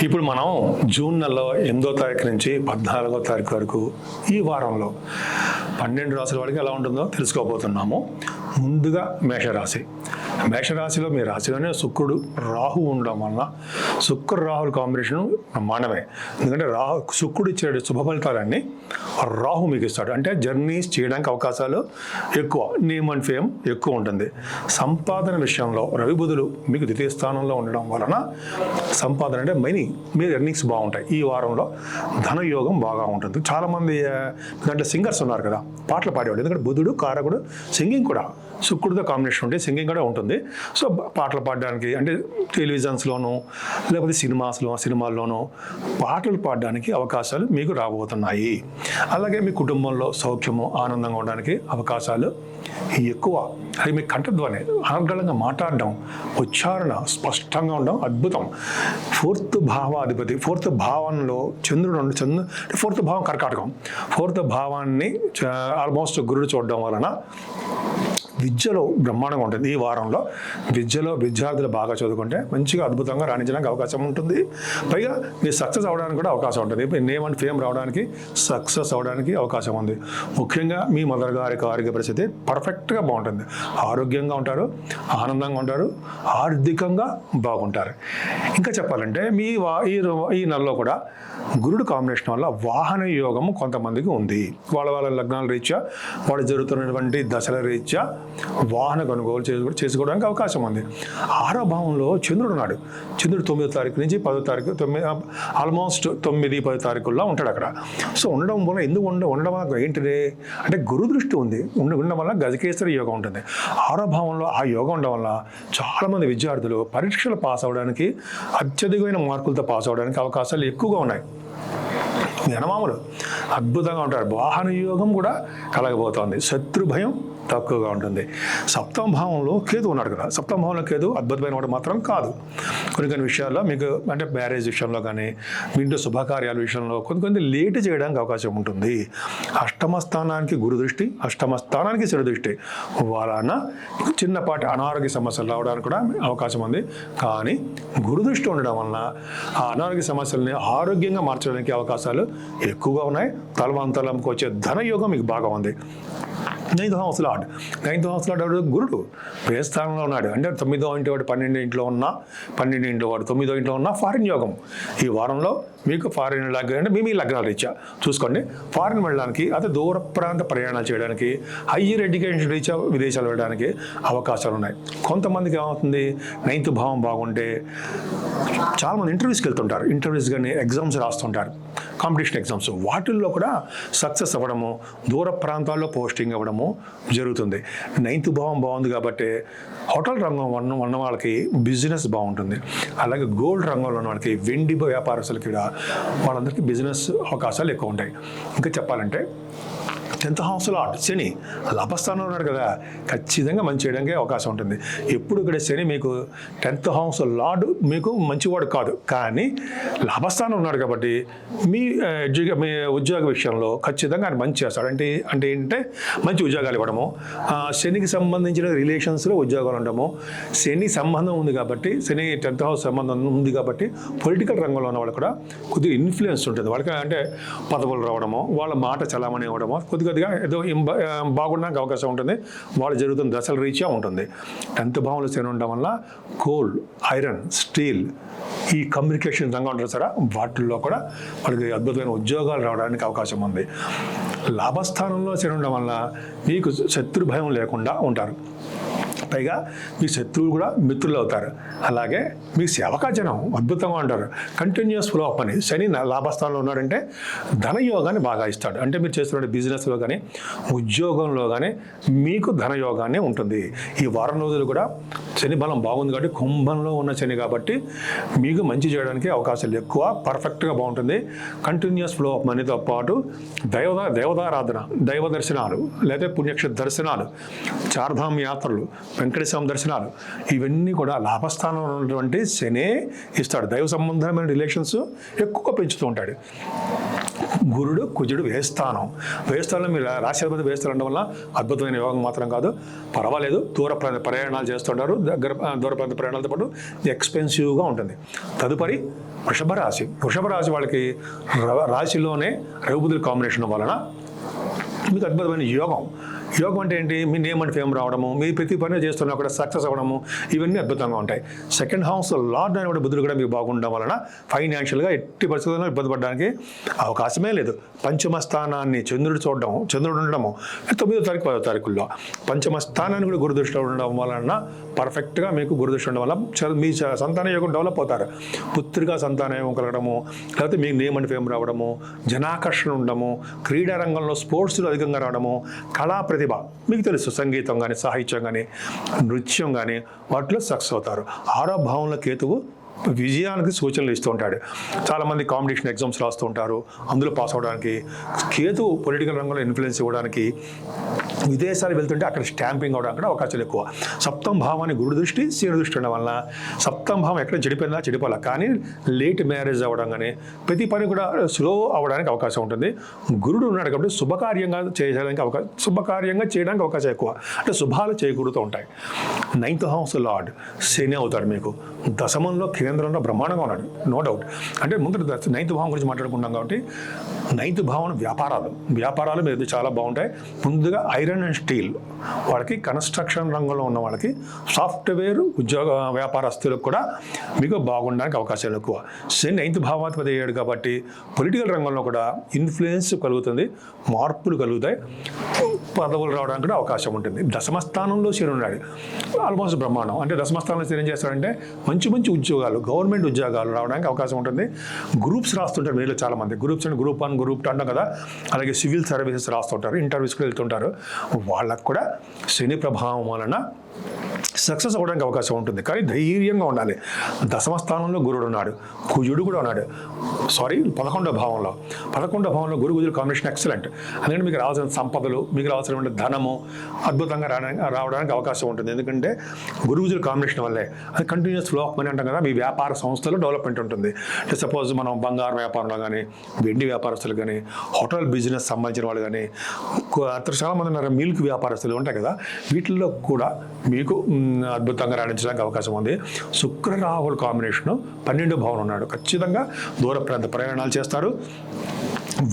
ఇప్పుడు మనం జూన్ నెలలో 8వ తారీఖు నుంచి 14వ తారీఖు వరకు ఈ వారంలో 12 రాశుల వాడికి ఎలా ఉంటుందో తెలుసుకోబోతున్నాము. ముందుగా మేషరాశి. మేషరాశిలో మీ రాశిలోనే శుక్రుడు రాహు ఉండడం వలన రాహుల కాంబినేషన్ బ్రహ్మాండమే. ఎందుకంటే శుక్రుడు ఇచ్చే శుభ ఫలితాలన్నీ రాహు మీకు ఇస్తాడు. అంటే జర్నీస్ చేయడానికి అవకాశాలు ఎక్కువ, నేమ్ అండ్ ఫేమ్ ఎక్కువ ఉంటుంది. సంపాదన విషయంలో రవి బుధులు మీకు ద్వితీయ స్థానంలో ఉండడం వలన సంపాదన అంటే మనీ మీరు ఎర్నింగ్స్ బాగుంటాయి. ఈ వారంలో ధనయోగం బాగా ఉంటుంది. చాలామంది దాంట్లో సింగర్స్ ఉన్నారు కదా, పాటలు పాడేవాళ్ళు. ఎందుకంటే బుధుడు కారకుడు, సింగింగ్ కూడా శుక్రుడితో కాంబినేషన్ ఉంటే సింగింగ్ కూడా ఉంటుంది. సో పాటలు పాడడానికి అంటే టెలివిజన్స్లోనూ లేకపోతే సినిమాల్లోనూ పాటలు పాడడానికి అవకాశాలు మీకు రాబోతున్నాయి. అలాగే మీ కుటుంబంలో సౌఖ్యము, ఆనందంగా ఉండడానికి అవకాశాలు ఎక్కువ. అది మీ కంఠధ్వని, అనర్గళంగా మాట్లాడడం, ఉచ్చారణ స్పష్టంగా ఉండడం అద్భుతం. 4th భావాధిపతి, 4th భావంలో చంద్రుడు, ఫోర్త్ భావం కర్కాటకం, 4th భావాన్ని ఆల్మోస్ట్ గురుడు చూడడం వలన విద్యలో బ్రహ్మాండంగా ఉంటుంది. ఈ వారంలో విద్యలో విద్యార్థులు బాగా చదువుకుంటే మంచిగా అద్భుతంగా రాణించడానికి అవకాశం ఉంటుంది. పైగా మీరు సక్సెస్ అవడానికి కూడా అవకాశం ఉంటుంది. నేమ్ అండ్ ఫేమ్ రావడానికి, సక్సెస్ అవడానికి అవకాశం ఉంది. ముఖ్యంగా మీ మదర్ గారికి ఆరోగ్య పరిస్థితి పర్ఫెక్ట్గా బాగుంటుంది. ఆరోగ్యంగా ఉంటారు, ఆనందంగా ఉంటారు, ఆర్థికంగా బాగుంటారు. ఇంకా చెప్పాలంటే ఈ నెలలో కూడా గురుడు కాంబినేషన్ వల్ల వాహన యోగం కొంతమందికి ఉంది. వాళ్ళ లగ్నాల రీత్యా, వాళ్ళు జరుగుతున్నటువంటి దశల రీత్యా వాహన కొనుగోలు చేసుకోవడానికి అవకాశం ఉంది. 6వ భావంలో చంద్రుడు ఉన్నాడు. చంద్రుడు 9వ తారీఖు నుంచి 10వ తారీఖు, ఆల్మోస్ట్ 9, 10 తారీఖుల్లో ఉంటాడు అక్కడ. సో ఉండడం వల్ల ఉండడం వల్ల ఏంటిదే అంటే గురు దృష్టి ఉంది. ఉండడం వల్ల గజకేసరి యోగం ఉంటుంది. 6వ భావంలో ఆ యోగం ఉండడం వల్ల చాలామంది విద్యార్థులు పరీక్షలు పాస్ అవ్వడానికి, అత్యధికమైన మార్కులతో పాస్ అవ్వడానికి అవకాశాలు ఎక్కువగా ఉన్నాయి. జనమాములు అద్భుతంగా ఉంటారు. వాహన యోగం కూడా కలగబోతోంది. శత్రు భయం తక్కువగా ఉంటుంది. 7వ భావంలో కేతు ఉన్నాడు కదా. 7వ భావంలో కేతు అద్భుతమైన వాడు మాత్రం కాదు. కొన్ని విషయాల్లో మీకు అంటే మ్యారేజ్ విషయంలో కానీ, మీ ఇంట్లో శుభకార్యాల విషయంలో కొన్ని లేట్ చేయడానికి అవకాశం ఉంటుంది. 8వ స్థానానికి గురు దృష్టి, 8వ స్థానానికి శని దృష్టి వలన చిన్నపాటి అనారోగ్య సమస్యలు రావడానికి కూడా అవకాశం ఉంది. కానీ గురు దృష్టి ఉండడం వలన ఆ అనారోగ్య సమస్యలని ఆరోగ్యంగా మార్చడానికి అవకాశాలు ఎక్కువగా ఉన్నాయి. తలవంతలంకి వచ్చే ధనయోగం మీకు బాగా ఉంది. 9th హౌస్ లార్డ్ గురుడు ప్రియస్థానంలో ఉన్నాడు. అంటే 9వ ఇంటి వాడు 12వ ఇంట్లో ఉన్నా, 12వ ఇంట్లో వాడు 9వ ఇంట్లో ఉన్నా ఫారిన్ యోగం. ఈ వారంలో మీకు ఫారిన్ అంటే మీ లగ్నాలు రీత్యా చూసుకోండి. ఫారిన్ వెళ్ళడానికి, అదే దూర ప్రాంత ప్రయాణాలు చేయడానికి, హయ్యర్ ఎడ్యుకేషన్ రీత్యా విదేశాలు వెళ్ళడానికి అవకాశాలు ఉన్నాయి. కొంతమందికి ఏమవుతుంది, 9th భావం బాగుంటే చాలామంది ఇంటర్వ్యూస్కి వెళ్తుంటారు. ఇంటర్వ్యూస్ కానీ ఎగ్జామ్స్ రాస్తుంటారు, కాంపిటీషన్ ఎగ్జామ్స్. వాటిల్లో కూడా సక్సెస్ అవ్వడము, దూర ప్రాంతాల్లో పోస్టింగ్ అవ్వడము జరుగుతుంది. 9th భావం బాగుంది కాబట్టి హోటల్ రంగం ఉన్న వాళ్ళకి బిజినెస్ బాగుంటుంది. అలాగే గోల్డ్ రంగంలో ఉన్న వాళ్ళకి, వెండి వ్యాపారస్తులకి కూడా వాళ్ళందరికీ బిజినెస్ అవకాశాలు ఎక్కువ ఉంటాయి. ఇంకా చెప్పాలంటే 10th హౌస్ లార్డ్ శని లాభస్థానంలో ఉన్నాడు కదా, ఖచ్చితంగా మంచి చేయడానికి అవకాశం ఉంటుంది. ఎప్పుడు ఇక్కడ శని మీకు 10th హౌస్ లార్డ్ మీకు మంచివాడు కాదు, కానీ లాభస్థానం ఉన్నాడు కాబట్టి మీ ఉద్యోగ విషయంలో ఖచ్చితంగా ఆయన మంచి చేస్తాడు. అంటే ఏంటంటే మంచి ఉద్యోగాలు ఇవ్వడము, శనికి సంబంధించిన రిలేషన్స్లో ఉద్యోగాలు ఉండడము. శని సంబంధం ఉంది కాబట్టి, శని 10th హౌస్ సంబంధం ఉంది కాబట్టి పొలిటికల్ రంగంలో ఉన్న వాళ్ళు కూడా కొద్దిగా ఇన్ఫ్లుయెన్స్ ఉంటుంది. వాళ్ళకి అంటే పదవులు రావడము, వాళ్ళ మాట చలామణి ఇవ్వడము కొద్దిగా ఏదో బాగుండడానికి అవకాశం ఉంటుంది. వాళ్ళు జరుగుతున్న దశల రీత్యా ఉంటుంది. 10th భావంలో శని ఉండడం వల్ల కోల్, ఐరన్, స్టీల్, ఈ కమ్యూనికేషన్ రంగం ఉంటారు సరే, వాటిల్లో కూడా వాళ్ళకి అద్భుతమైన ఉద్యోగాలు రావడానికి అవకాశం ఉంది. లాభస్థానంలో శని ఉండడం వల్ల మీకు శత్రు భయం లేకుండా ఉంటారు. పైగా మీ శత్రువులు కూడా మిత్రులు అవుతారు. అలాగే మీ సేవకాజనం అద్భుతంగా ఉంటారు. Continuous flow of money. Shani లాభస్థానంలో ఉన్నాడంటే ధనయోగాన్ని బాగా ఇస్తాడు. అంటే మీరు చేస్తున్న బిజినెస్లో కానీ, ఉద్యోగంలో కానీ మీకు ధనయోగాన్ని ఉంటుంది. ఈ వారం రోజులు కూడా శని బలం బాగుంది కాబట్టి, కుంభంలో ఉన్న శని కాబట్టి మీకు మంచి చేయడానికి అవకాశాలు ఎక్కువ, పర్ఫెక్ట్గా బాగుంటుంది. కంటిన్యూస్ ఫ్లో ఆఫ్ మనీతో పాటు దేవతారాధన, దైవ దర్శనాలు, లేదా పుణ్యక్షేత్ర దర్శనాలు, చార్ధామ్ యాత్రలు, వెంకటేశ్వర దర్శనాలు, ఇవన్నీ కూడా లాభస్థానంలో ఉన్నటువంటి శనే ఇస్తాడు. దైవ సంబంధమైన రిలేషన్స్ ఎక్కువగా పెంచుతూ ఉంటాడు. గురుడు కుజుడు వ్యయస్థానం. వ్యయస్థానంలో మీరు రాశ్యాధిపతి వ్యయస్థానం ఉండడం వల్ల అద్భుతమైన యోగం మాత్రం కాదు, పర్వాలేదు. దూర ప్రయాణాలు చేస్తుంటారు, దూర ప్రాంత ప్రయాణాలతో పాటు ఎక్స్పెన్సివ్గా ఉంటుంది. తదుపరి వృషభ రాశి. వృషభ రాశి వాళ్ళకి రాశిలోనే రవిబుధుల కాంబినేషన్ వలన మీకు అద్భుతమైన యోగం. యోగం అంటే ఏంటి? మీ నేమ్ అండ్ ఫేమ్ రావడము, మీ ప్రతి పని చేస్తున్నా కూడా సక్సెస్ అవ్వడము, ఇవన్నీ అద్భుతంగా ఉంటాయి. సెకండ్ హౌస్ లార్డ్ అయిన కూడా బుధుడు కూడా మీకు బాగుండడం వలన ఫైనాన్షియల్గా ఎట్టి పరిస్థితుల్లో ఇబ్బంది పడడానికి అవకాశమే లేదు. పంచమ స్థానాన్ని చంద్రుడు ఉండడము 9వ తారీఖు 10వ తారీఖుల్లో పంచమ స్థానాన్ని కూడా గురుదృష్టి ఉండడం వలన పర్ఫెక్ట్గా మీకు గురుదృష్టి ఉండడం వల్ల మీ సంతాన యోగం డెవలప్ అవుతారు. పుత్రికా సంతాన యోగం కలగడము, లేకపోతే మీకు నేమ్ అండ్ ఫేమ్ రావడము, జనాకర్షణ ఉండడము, క్రీడా రంగంలో స్పోర్ట్స్లో అధికంగా రావడము, కళా ప్రతిభ మీకు తెలుసు, సంగీతం కానీ, సాహిత్యం కానీ, నృత్యం కానీ వాటిలో సక్సెస్ అవుతారు. 6వ భావంలో కేతువు విజయానికి సూచనలు ఇస్తూ ఉంటాడు. చాలామంది కాంపిటీషన్ ఎగ్జామ్స్ రాస్తూ ఉంటారు, అందులో పాస్ అవ్వడానికి. కేతువు పొలిటికల్ రంగంలో ఇన్ఫ్లుయెన్స్ ఇవ్వడానికి, విదేశాలు వెళ్తుంటే అక్కడ స్టాంపింగ్ అవడానికి కూడా అవకాశాలు ఎక్కువ. సప్తమ భావాన్ని గురు దృష్టి, శని దృష్టి ఉండడం వల్ల సప్తమ భావం ఎక్కడ చెడిపోవాలా, కానీ లేట్ మ్యారేజ్ అవ్వడం కానీ ప్రతి పని కూడా స్లో అవ్వడానికి అవకాశం ఉంటుంది. గురుడు ఉన్నాడు కాబట్టి శుభకార్యంగా చేయడానికి అవకాశం ఎక్కువ, అంటే శుభాలు చేకూరుతూ ఉంటాయి. 9th హౌస్ లార్డ్ శని అవుతాడు మీకు. దశమంలో కేంద్రంలో బ్రహ్మాండంగా ఉన్నాడు, నో డౌట్. అంటే ముందు 9th భావం గురించి మాట్లాడుకున్నాం కాబట్టి 9th భావం వ్యాపారాలు మీద చాలా బాగుంటాయి. ముందుగా ఐరన్ అండ్ స్టీల్ వాళ్ళకి, కన్స్ట్రక్షన్ రంగంలో ఉన్న వాళ్ళకి, సాఫ్ట్వేర్ ఉద్యోగ వ్యాపారస్తులకు కూడా మీకు బాగుండడానికి అవకాశాలు ఎక్కువ. శని 9th భావాధిపతి అయ్యాడు కాబట్టి పొలిటికల్ రంగంలో కూడా ఇన్ఫ్లుయెన్స్ కలుగుతుంది, మార్పులు కలుగుతాయి, పదవులు రావడానికి కూడా అవకాశం ఉంటుంది. దశమస్థానంలో శని ఉన్నాడు, ఆల్మోస్ట్ బ్రహ్మాండం. అంటే దశమస్థానంలో శని ఏం చేస్తాడంటే మంచి ఉద్యోగాలు, గవర్నమెంట్ ఉద్యోగాలు రావడానికి అవకాశం ఉంటుంది. గ్రూప్స్ రాస్తుంటారు మీలో చాలామంది, గ్రూప్స్ అంటే గ్రూప్ 1 గ్రూప్ 2 అంటాం కదా, అలాగే సివిల్ సర్వీసెస్ రాస్తుంటారు, ఇంటర్వ్యూస్కి వెళ్తుంటారు. వాళ్ళకు కూడా శని ప్రభావం వలన సక్సెస్ అవ్వడానికి అవకాశం ఉంటుంది, కానీ ధైర్యంగా ఉండాలి. దశమ స్థానంలో గురుడు ఉన్నాడు, కుజుడు కూడా ఉన్నాడు. 11వ భావంలో గురు కుజుడు కాంబినేషన్ ఎక్సలెంట్. అందుకని మీకు రావాల్సిన సంపదలు, మీకు రావాల్సిన ధనము అద్భుతంగా రావడానికి అవకాశం ఉంటుంది. ఎందుకంటే గురు కుజుడు కాంబినేషన్ వల్లే అది కంటిన్యూస్ ఫ్లో ఆఫ్ మనీ అంటాం కదా, మీ వ్యాపార సంస్థలో డెవలప్మెంట్ ఉంటుంది. అంటే సపోజ్ మనం బంగారు వ్యాపారంలో కానీ, వెండి వ్యాపారస్తులు కానీ, హోటల్ బిజినెస్ సంబంధించిన వాళ్ళు కానీ, చాలామంది ఉన్నారు మిల్క్ వ్యాపారస్తులు ఉంటాయి కదా, వీటిల్లో కూడా మీకు అద్భుతంగా రాణించడానికి అవకాశం ఉంది. శుక్ర రాహుల్ కాంబినేషను 12వ భావం ఉన్నాడు. ఖచ్చితంగా దూర ప్రాంత ప్రయాణాలు చేస్తారు,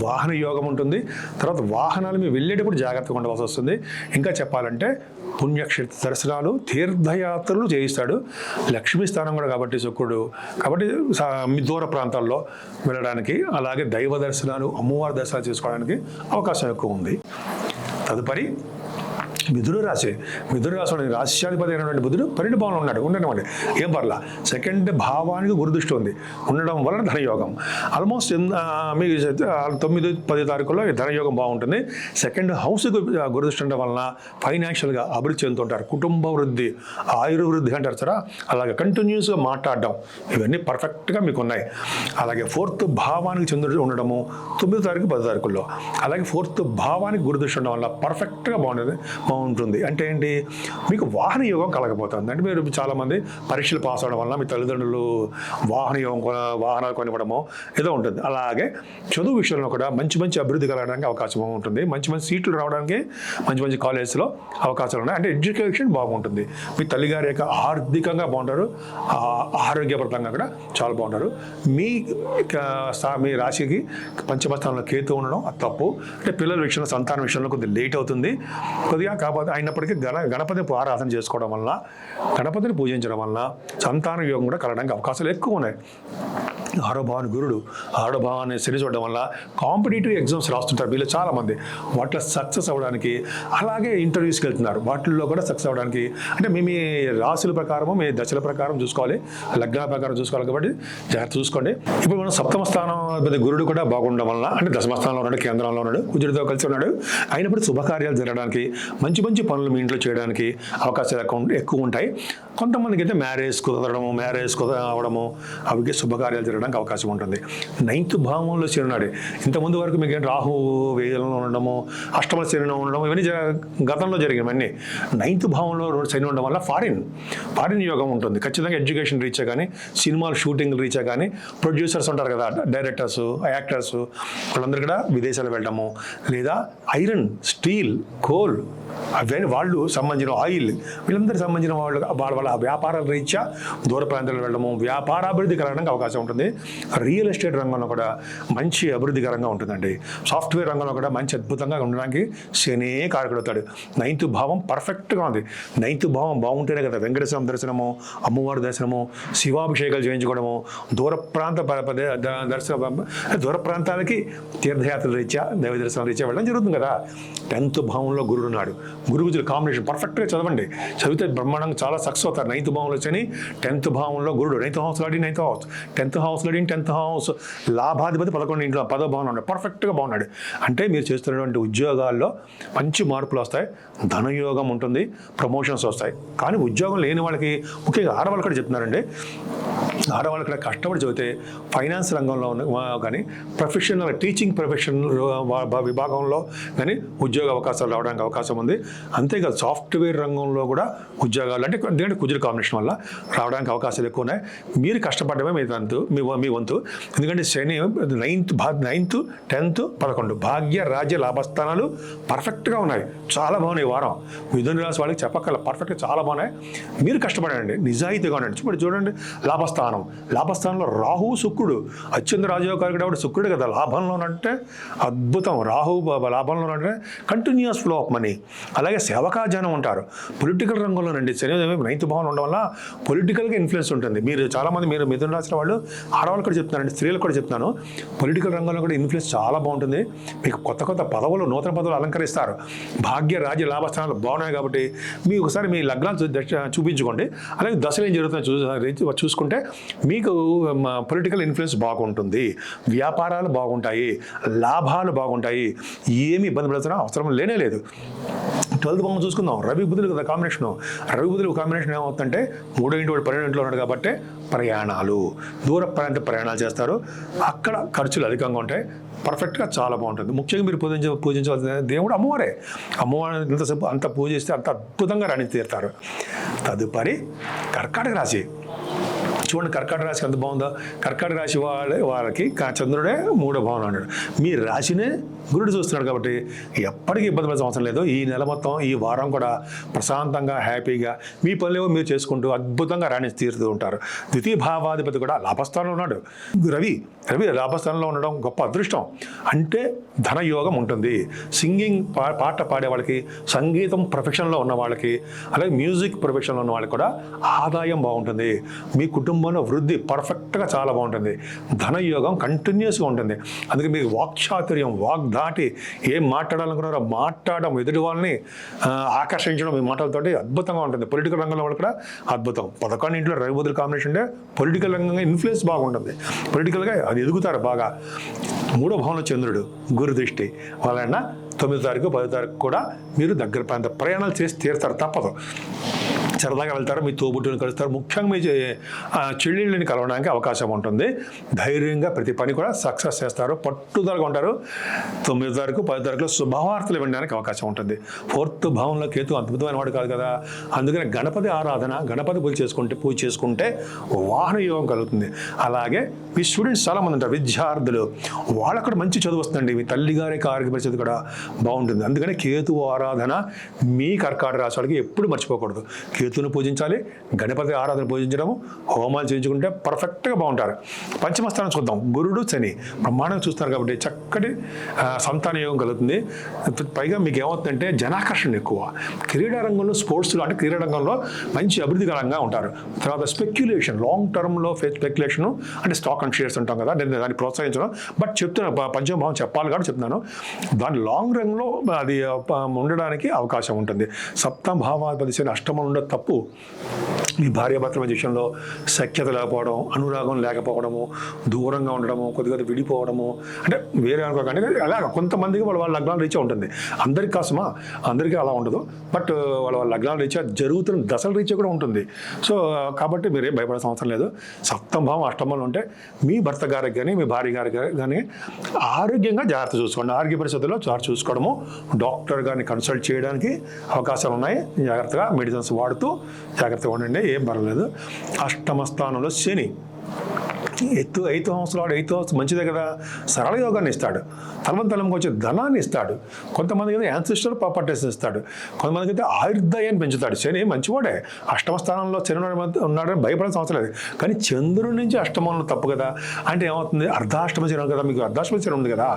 వాహన యోగం ఉంటుంది. తర్వాత వాహనాలు మీరు వెళ్ళేటప్పుడు జాగ్రత్తగా ఉండవలసి వస్తుంది. ఇంకా చెప్పాలంటే పుణ్యక్షేత్ర దర్శనాలు, తీర్థయాత్రలు చేయిస్తాడు. లక్ష్మీ స్థానం కూడా కాబట్టి శుక్రుడు, కాబట్టి మీ దూర ప్రాంతాల్లో వెళ్ళడానికి, అలాగే దైవ దర్శనాలు, అమ్మవారి దర్శనాలు చేసుకోవడానికి అవకాశం ఎక్కువ ఉంది. తదుపరి మిథున రాశి రాశ్యాధిపతి అయినటువంటి బుధుడు 12వ భావంలో ఉన్నాడు, ఉండనివ్వండి, ఏం పర్లా. 2nd భావానికి గురుదృష్టి ఉంది, ఉండడం వలన ధనయోగం. ఆల్మోస్ట్ మీకు 9, 10 తారీఖుల్లో ధనయోగం బాగుంటుంది. 2nd హౌస్కి గురుదృష్టి ఉండడం వలన ఫైనాన్షియల్గా అభివృద్ధి చెందుతుంటారు. కుటుంబ వృద్ధి, ఆయుర్వృద్ధి అంటారు సార్, అలాగే కంటిన్యూస్గా మాట్లాడడం, ఇవన్నీ పర్ఫెక్ట్గా మీకు ఉన్నాయి. అలాగే 4th భావానికి చంద్రుడు ఉండడము 9వ తారీఖు 10వ తారీఖుల్లో, అలాగే 4th భావానికి గురుదృష్టి ఉండడం వల్ల పర్ఫెక్ట్గా బాగుంటుంది. అంటే ఏంటి, మీకు వాహన యోగం కలగబోతుంది. అంటే మీరు చాలామంది పరీక్షలు పాస్ అవడం వల్ల మీ తల్లిదండ్రులు వాహనాలు కొనివ్వడమో ఏదో ఉంటుంది. అలాగే చదువు విషయంలో కూడా మంచి అభివృద్ధి కలగడానికి అవకాశం ఉంటుంది. మంచి సీట్లు రావడానికి మంచి కాలేజెస్లో అవకాశాలు ఉన్నాయి. అంటే ఎడ్యుకేషన్ బాగుంటుంది. మీ తల్లిగారి యొక్క ఆర్థికంగా బాగుంటారు, ఆరోగ్యపరంగా కూడా చాలా బాగుంటారు. మీ రాశికి పంచమ స్థానంలో కేతు ఉండడం అది తప్పు. అంటే పిల్లల విషయంలో, సంతానం విషయంలో కొద్దిగా లేట్ అవుతుంది. కొద్దిగా కాకపోతే అయినప్పటికీ గణపతిని ఆరాధన చేసుకోవడం వల్ల, గణపతిని పూజించడం వల్ల సంతాన యోగం కూడా కలగడానికి అవకాశాలు ఎక్కువ ఉన్నాయి. 6వ భావాన్ని గురుడు, 6వ భావాన్ని శని చూడడం వల్ల కాంపిటేటివ్ ఎగ్జామ్స్ రాస్తుంటారు వీళ్ళు చాలామంది. వాటిలో సక్సెస్ అవ్వడానికి, అలాగే ఇంటర్వ్యూస్కి వెళ్తున్నారు, వాటిల్లో కూడా సక్సెస్ అవ్వడానికి. అంటే మీ రాశుల ప్రకారము, మీ దశల ప్రకారం చూసుకోవాలి, లగ్నాల ప్రకారం చూసుకోవాలి. కాబట్టి జాగ్రత్త చూసుకోండి. ఇప్పుడు మనం 7వ స్థానం గురుడు కూడా బాగుండడం వల్ల, అంటే దశమ స్థానంలో ఉన్నాడు, కేంద్రంలో ఉన్నాడు, కుజుడితో కలిసి ఉన్నాడు. అయినప్పుడు శుభకార్యాలు జరగడానికి, మంచి పనులు మీ ఇంట్లో చేయడానికి అవకాశాలు ఎక్కువ ఉంటాయి. కొంతమందికి అయితే మ్యారేజ్ కుదరడము, అవడము, అవి శుభకార్యాలు జరగడం పెరగడానికి అవకాశం ఉంటుంది. 9th భావంలో శని ఇంతకుముందు వరకు మీకు రాహు వేయంలో ఉండడము, అష్టమ శని ఉండడం, ఇవన్నీ గతంలో జరిగినవన్నీ. 9th భావంలో శని ఉండడం వల్ల ఫారిన్ యోగం ఉంటుంది. ఖచ్చితంగా ఎడ్యుకేషన్ రీచా కానీ, సినిమాలు షూటింగ్ రీచా కానీ, ప్రొడ్యూసర్స్ ఉంటారు కదా, డైరెక్టర్స్, యాక్టర్స్, వాళ్ళందరూ కూడా విదేశాలు వెళ్ళడము, లేదా ఐరన్, స్టీల్, కోల్, అవన్నీ వాళ్ళు సంబంధించిన ఆయిల్, వీళ్ళందరికీ సంబంధించిన వాళ్ళ వ్యాపారాల రీత్యా దూర ప్రాంతాలకు వెళ్ళడము, వ్యాపారాభివృద్ధి కలగడానికి అవకాశం ఉంటుంది. రియల్ ఎస్టేట్ రంగంలో కూడా మంచి అభివృద్ధికరంగా ఉంటుందండి. సాఫ్ట్వేర్ రంగంలో కూడా మంచి అద్భుతంగా ఉండడానికి శనే కారకుడవుతాడు. 9th భావం పర్ఫెక్ట్గా ఉంది. 9th భావం బాగుంటేనే కదా వెంకటేశ్వరం దర్శనము, అమ్మవారి దర్శనము, శివాభిషేకాలు చేయించుకోవడము, దూర ప్రాంతాలకి తీర్థయాత్రల రీత్యా, దైవ దర్శనాల రీత్యా వెళ్ళడం జరుగుతుంది కదా. 10th భావంలో గురుడు ఉన్నాడు. గురువుజుల కాంబినేషన్ పర్ఫెక్ట్గా చదవండి, చదివితే బ్రహ్మాండంగా చాలా సక్సెస్ అవుతారు. 9th భావంలో వచ్చని 10th భావంలో గురుడు, 9th హౌస్ లాడి 9th హౌస్, 10th హౌస్ లాడి 10th హౌస్, లాభాధిపతి 11 ఇంట్లో 10వ భావన ఉన్నాడు, పర్ఫెక్ట్గా బాగున్నాడు. అంటే మీరు చేస్తున్నటువంటి ఉద్యోగాల్లో మంచి మార్పులు వస్తాయి, ధనయోగం ఉంటుంది, ప్రమోషన్స్ వస్తాయి. కానీ ఉద్యోగం లేని వాళ్ళకి, ముఖ్యంగా ఆడవాళ్ళు కూడా చెప్తున్నారండి, ఆడవాళ్ళు కూడా కష్టపడి చదివితే ఫైనాన్స్ రంగంలో కానీ, ప్రొఫెషనల్ టీచింగ్ ప్రొఫెషన్ విభాగంలో కానీ ఉద్యోగ అవకాశాలు రావడానికి అవకాశం ఉంది. అంతేకాదు సాఫ్ట్వేర్ రంగంలో కూడా ఉద్యోగాలు, అంటే ఎందుకంటే కుజుల కాంబినేషన్ వల్ల రావడానికి అవకాశాలు ఎక్కువ ఉన్నాయి. మీరు కష్టపడమే మీ వంతు. ఎందుకంటే శని 9th, 10th, 11 భాగ్య రాజ్య లాభస్థానాలు పర్ఫెక్ట్గా ఉన్నాయి, చాలా బాగున్నాయి. వారం మిథున రాశి వాళ్ళకి చెప్పక్కల పర్ఫెక్ట్గా చాలా బాగున్నాయి. మీరు కష్టపడండి, నిజాయితీగా ఉండండి. చూడండి లాభస్థానంలో రాహు, శుక్రుడు, అత్యంత రాజయోగారికి కూడా శుక్రుడు కదా లాభంలో అంటే అద్భుతం. రాహు లాభంలో అంటే కంటిన్యూస్ ఫ్లో ఆఫ్ మనీ. అలాగే సేవకాజనం ఉంటారు పొలిటికల్ రంగంలోనండి. శని 9th భావన ఉండడం వల్ల పొలిటికల్గా ఇన్ఫ్లుయెన్స్ ఉంటుంది. మీరు చాలామంది, మీరు మిథున రాసిన వాళ్ళు, ఆడవాళ్ళు కూడా చెప్తున్నారండి, స్త్రీలు కూడా చెప్తున్నాను, పొలిటికల్ రంగంలో కూడా ఇన్ఫ్లుయెన్స్ చాలా బాగుంటుంది. మీకు కొత్త పదవులు, నూతన పదవులు అలంకరిస్తారు. భాగ్య రాజ్య లాభస్థానాలు బాగున్నాయి కాబట్టి మీకు ఒకసారి మీ లగ్నాలు చూపించుకోండి. అలాగే దశలు ఏం జరుగుతుందో చూసుకుంటే మీకు పొలిటికల్ ఇన్ఫ్లుయెన్స్ బాగుంటుంది, వ్యాపారాలు బాగుంటాయి, లాభాలు బాగుంటాయి, ఏమి ఇబ్బంది పడుతున్నా అవసరం లేనే లేదు. 12th భావం చూసుకుందాం. రవి బుధులు కదా కాంబినేషను. రవి బుధులు కాంబినేషన్ ఏమవుతుందంటే 3వ ఇంటి వాడు 12వ ఇంట్లో ఉన్నాడు కాబట్టి ప్రయాణాలు, దూర ప్రాంత ప్రయాణాలు చేస్తారు. అక్కడ ఖర్చులు అధికంగా ఉంటాయి. పర్ఫెక్ట్గా చాలా బాగుంటుంది. ముఖ్యంగా మీరు పూజించవలసిన దేవుడు అమ్మవారే. అమ్మవారిని ఎంతసేపు అంత పూజిస్తే అంత అద్భుతంగా రాణి తీరుతారు. తదుపరి కర్కాటక రాశి. చూడండి కర్కాటక రాశి ఎంత బాగుందో. కర్కాటక రాశి వాళ్ళకి చంద్రుడే 3వ భావన ఉన్నాడు. మీ రాశినే గురుడు చూస్తున్నాడు కాబట్టి ఎప్పటికీ ఇబ్బంది పడే అవసరం లేదు. ఈ నెల మొత్తం, ఈ వారం కూడా ప్రశాంతంగా, హ్యాపీగా మీ పనులేవో మీరు చేసుకుంటూ అద్భుతంగా రాణి తీరుతూ ఉంటారు. ద్వితీయ భావాధిపతి కూడా లాభస్థానంలో ఉన్నాడు. రవి లాభస్థానంలో ఉండడం గొప్ప అదృష్టం. అంటే ధనయోగం ఉంటుంది. సింగింగ్, పాట పాడే వాళ్ళకి, సంగీతం ప్రొఫెషన్లో ఉన్న వాళ్ళకి, అలాగే మ్యూజిక్ ప్రొఫెషన్లో ఉన్న వాళ్ళకి కూడా ఆదాయం బాగుంటుంది. మీ కుటుంబంలో వృద్ధి పర్ఫెక్ట్గా చాలా బాగుంటుంది. ధనయోగం కంటిన్యూస్గా ఉంటుంది. అందుకే మీకు వాక్చాతుర్యం, దాటి ఏం మాట్లాడాలనుకున్నారో మాట్లాడడం, ఎదుటి వాళ్ళని ఆకర్షించడం మీ మాటలతోటి అద్భుతంగా ఉంటుంది. పొలిటికల్ రంగంలో వాళ్ళు కూడా అద్భుతం. 11 ఇంట్లో రవి బుధుల కాంబినేషన్ అంటే పొలిటికల్ రంగంగా ఇన్ఫ్లుయెన్స్ బాగుంటుంది. పొలిటికల్గా అది ఎదుగుతారు బాగా. 3వ భావంలో చంద్రుడు, గురు దృష్టి వలన 9వ తారీఖు, 10వ తారీఖు కూడా మీరు దగ్గర ప్రాంత ప్రయాణాలు చేసి తీరుతారు, తప్పదు. సరదాగా వెళ్తారు, మీ తోబుట్టుని కలుస్తారు. ముఖ్యంగా మీ చెల్లెళ్ళని కలవడానికి అవకాశం ఉంటుంది. ధైర్యంగా ప్రతి పని కూడా సక్సెస్ చేస్తారు, పట్టుదలగా ఉంటారు. 9వ తారీఖు, 10వ తారీఖులో శుభవార్తలు వినడానికి అవకాశం ఉంటుంది. 4th భావంలో కేతు అద్భుతమైన వాడు కాదు కదా, అందుకని గణపతి ఆరాధన, గణపతి పూజ చేసుకుంటే వాహన యోగం కలుగుతుంది. అలాగే మీ స్టూడెంట్స్ చాలామంది ఉంటారు, విద్యార్థులు, వాళ్ళకు కూడా మంచి చదువు వస్తుందండి. మీ తల్లిగారి ఆరోగ్య పరిస్థితి కూడా బాగుంటుంది. అందుకని కేతు ఆరాధన మీ కర్కాటక రాశి వాళ్ళకి ఎప్పుడు మర్చిపోకూడదు. కేతును పూజించాలి, గణపతి ఆరాధన పూజించడము, హోమాలు చేయించుకుంటే పర్ఫెక్ట్గా బాగుంటారు. పంచమ స్థానం చూద్దాం. గురుడు, శని బ్రహ్మాండంగా చూస్తారు కాబట్టి చక్కటి సంతాన యోగం కలుగుతుంది. పైగా మీకు ఏమవుతుందంటే జనాకర్షణ ఎక్కువ. క్రీడా రంగంలో, స్పోర్ట్స్లో, అంటే క్రీడా రంగంలో మంచి అభివృద్ధికరంగా ఉంటారు. తర్వాత స్పెక్యులేషన్, లాంగ్ టర్మ్లో స్పెక్యులేషను, అంటే స్టాక్ అండ్ షేర్స్ ఉంటాం కదా, నేను దాన్ని ప్రోత్సహించడం. బట్ చెప్తున్నా, పంచమ భావం చెప్పాలి కాబట్టి చెప్తున్నాను. దాని లాంగ్ రన్లో అది ఉండడానికి అవకాశం ఉంటుంది. 7వ భావాధిపతి శని అష్టమం ఉండదు, తప్పు. మీ భార్యాభర్తల విషయంలో సఖ్యత లేకపోవడం, అనురాగం లేకపోవడము, దూరంగా ఉండడము, కొద్దిగా విడిపోవడము, అంటే వేరే అనుకోకండి అలాగ కొంతమందికి వాళ్ళ లగ్నాలు రీత్యా ఉంటుంది. అందరికి కాసమా, అందరికీ అలా ఉండదు. బట్ వాళ్ళ లగ్నాల రీత్యా జరుగుతున్న దశల రీత్యా కూడా ఉంటుంది. సో కాబట్టి మీరేం భయపడాల్సిన అవసరం లేదు. సప్తమ భావం అష్టమంలో ఉంటే మీ భర్త గారికి కానీ మీ భార్య గారికి కానీ ఆరోగ్యంగా జాగ్రత్త చూసుకోండి. ఆరోగ్య పరిస్థితుల్లో జాగ్రత్త చూసుకోవడము, డాక్టర్ గారిని కన్సల్ట్ చేయడానికి అవకాశాలు ఉన్నాయి. జాగ్రత్తగా మెడిసిన్స్ వాడుతూ జాగ్రత్తగా ఉండండి, ఏం పర్వాలేదు. అష్టమ స్థానంలో శని, ఎత్తు 5 సంవత్సరాలు 8 సంవత్సరాలు మంచిదే కదా, సరళ యోగాన్ని ఇస్తాడు. తలంకి వచ్చే ధనాన్ని ఇస్తాడు. కొంతమందికి అయితే యాన్సిస్టర్ ప్రాపర్టీస్ ఇస్తాడు. కొంతమందికి అయితే ఆయుర్దాయాన్ని పెంచుతాడు. శని మంచివాడే. అష్టమ స్థానంలో శని ఉన్నాడని భయపడాల్సిన అవసరం లేదు. కానీ చంద్రుడి నుంచి అష్టమంలో తప్పు కదా, అంటే ఏమవుతుంది, అర్ధాష్టమ శని కదా, మీకు అర్ధాష్టమ శని ఉంది కదా.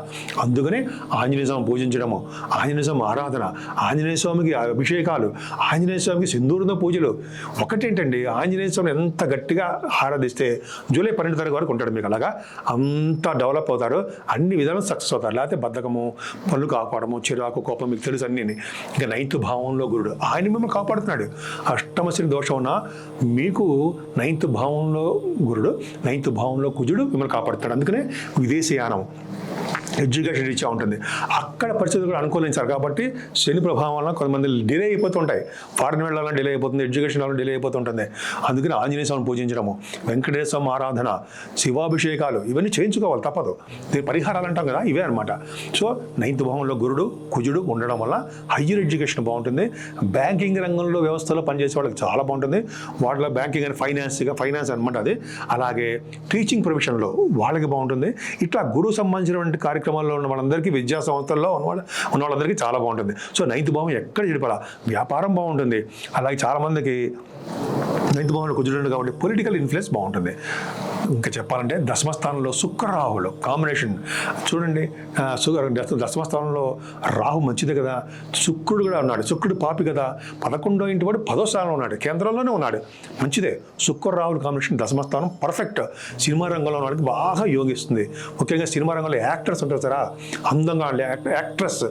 అందుకని ఆంజనేయ స్వామి పూజించడము, ఆంజనేయ స్వామి ఆరాధన, ఆంజనేయ స్వామికి అభిషేకాలు, ఆంజనేయ స్వామికి సింధూరంతో పూజలు. ఒకటేంటండి, ఆంజనేయ స్వామిని ఎంత గట్టిగా ఆరాధిస్తే జూలై 12 తారీఖు వరకు ఉంటాడు. మీకు అలాగా అంతా డెవలప్ అవుతారు, అన్ని విధాలు సక్సెస్ అవుతారు. లేకపోతే బద్ధకము, పనులు కాపాడము, చిరాకు, కోపం మీకు తెలుసు అన్నీ. ఇంకా 9th భావంలో గురుడు, ఆయన మిమ్మల్ని కాపాడుతున్నాడు. అష్టమ శని దోషం ఉన్నా మీకు 9th భావంలో గురుడు, 9th భావంలో కుజుడు మిమ్మల్ని కాపాడుతాడు. అందుకనే విదేశీయానం, ఎడ్యుకేషన్ రీచ్ ఉంటుంది. అక్కడ పరిస్థితులు కూడా అనుకూలించారు కాబట్టి శని ప్రభావం వల్ల కొంతమంది డిలే అయిపోతుంటాయి. ఫారెన్ వెళ్ళాలని డిలే అయిపోతుంది, ఎడ్యుకేషన్ వెళ్ళాలని డిలే అయిపోతుంటుంది. అందుకని ఆంజనేయ స్వామిని పూజించడము, వెంకటేశ్వర స్వామి ఆరాధన, శివాభిషేకాలు ఇవన్నీ చేయించుకోవాలి, తప్పదు. దీని పరిహారాలు అంటాం కదా, ఇవే అనమాట. సో 9th భావంలో గురుడు కుజుడు ఉండడం వల్ల హయ్యర్ ఎడ్యుకేషన్ బాగుంటుంది. బ్యాంకింగ్ రంగంలో వ్యవస్థలో పనిచేసే వాళ్ళకి చాలా బాగుంటుంది. వాటిలో బ్యాంకింగ్ అని ఫైనాన్స్ అనమాట అది. అలాగే టీచింగ్ ప్రొఫెషన్లో వాళ్ళకి బాగుంటుంది. ఇట్లా గురువు సంబంధించినటువంటి కార్యక్రమాల్లో ఉన్న వాళ్ళందరికీ, విద్యా సంస్థల్లో ఉన్న వాళ్ళందరికీ చాలా బాగుంటుంది. సో 9th భావం ఎక్కడ చెడిపడా, వ్యాపారం బాగుంటుంది. అలాగే చాలామందికి 9th భావంలో కుజుడు కాబట్టి పొలిటికల్ ఇన్ఫ్లుయెన్స్ బాగుంటుంది. ఇంకా చెప్పాలంటే దశమస్థానంలో శుక్రరాహులు కాంబినేషన్ చూడండి. దశమస్థానంలో రాహు మంచిదే కదా, శుక్రుడు కూడా ఉన్నాడు. శుక్రుడు పాపి కదా, 11వ ఇంటి వాడు 10వ స్థానంలో ఉన్నాడు, కేంద్రంలోనే ఉన్నాడు, మంచిదే. శుక్రరాహుల కాంబినేషన్ దశమస్థానం పర్ఫెక్ట్. సినిమా రంగంలో ఉన్నవాడికి బాగా యోగిస్తుంది. ముఖ్యంగా సినిమా రంగంలో యాక్టర్స్ ఉంటారు సారా, అందంగా యాక్ట్రెస్,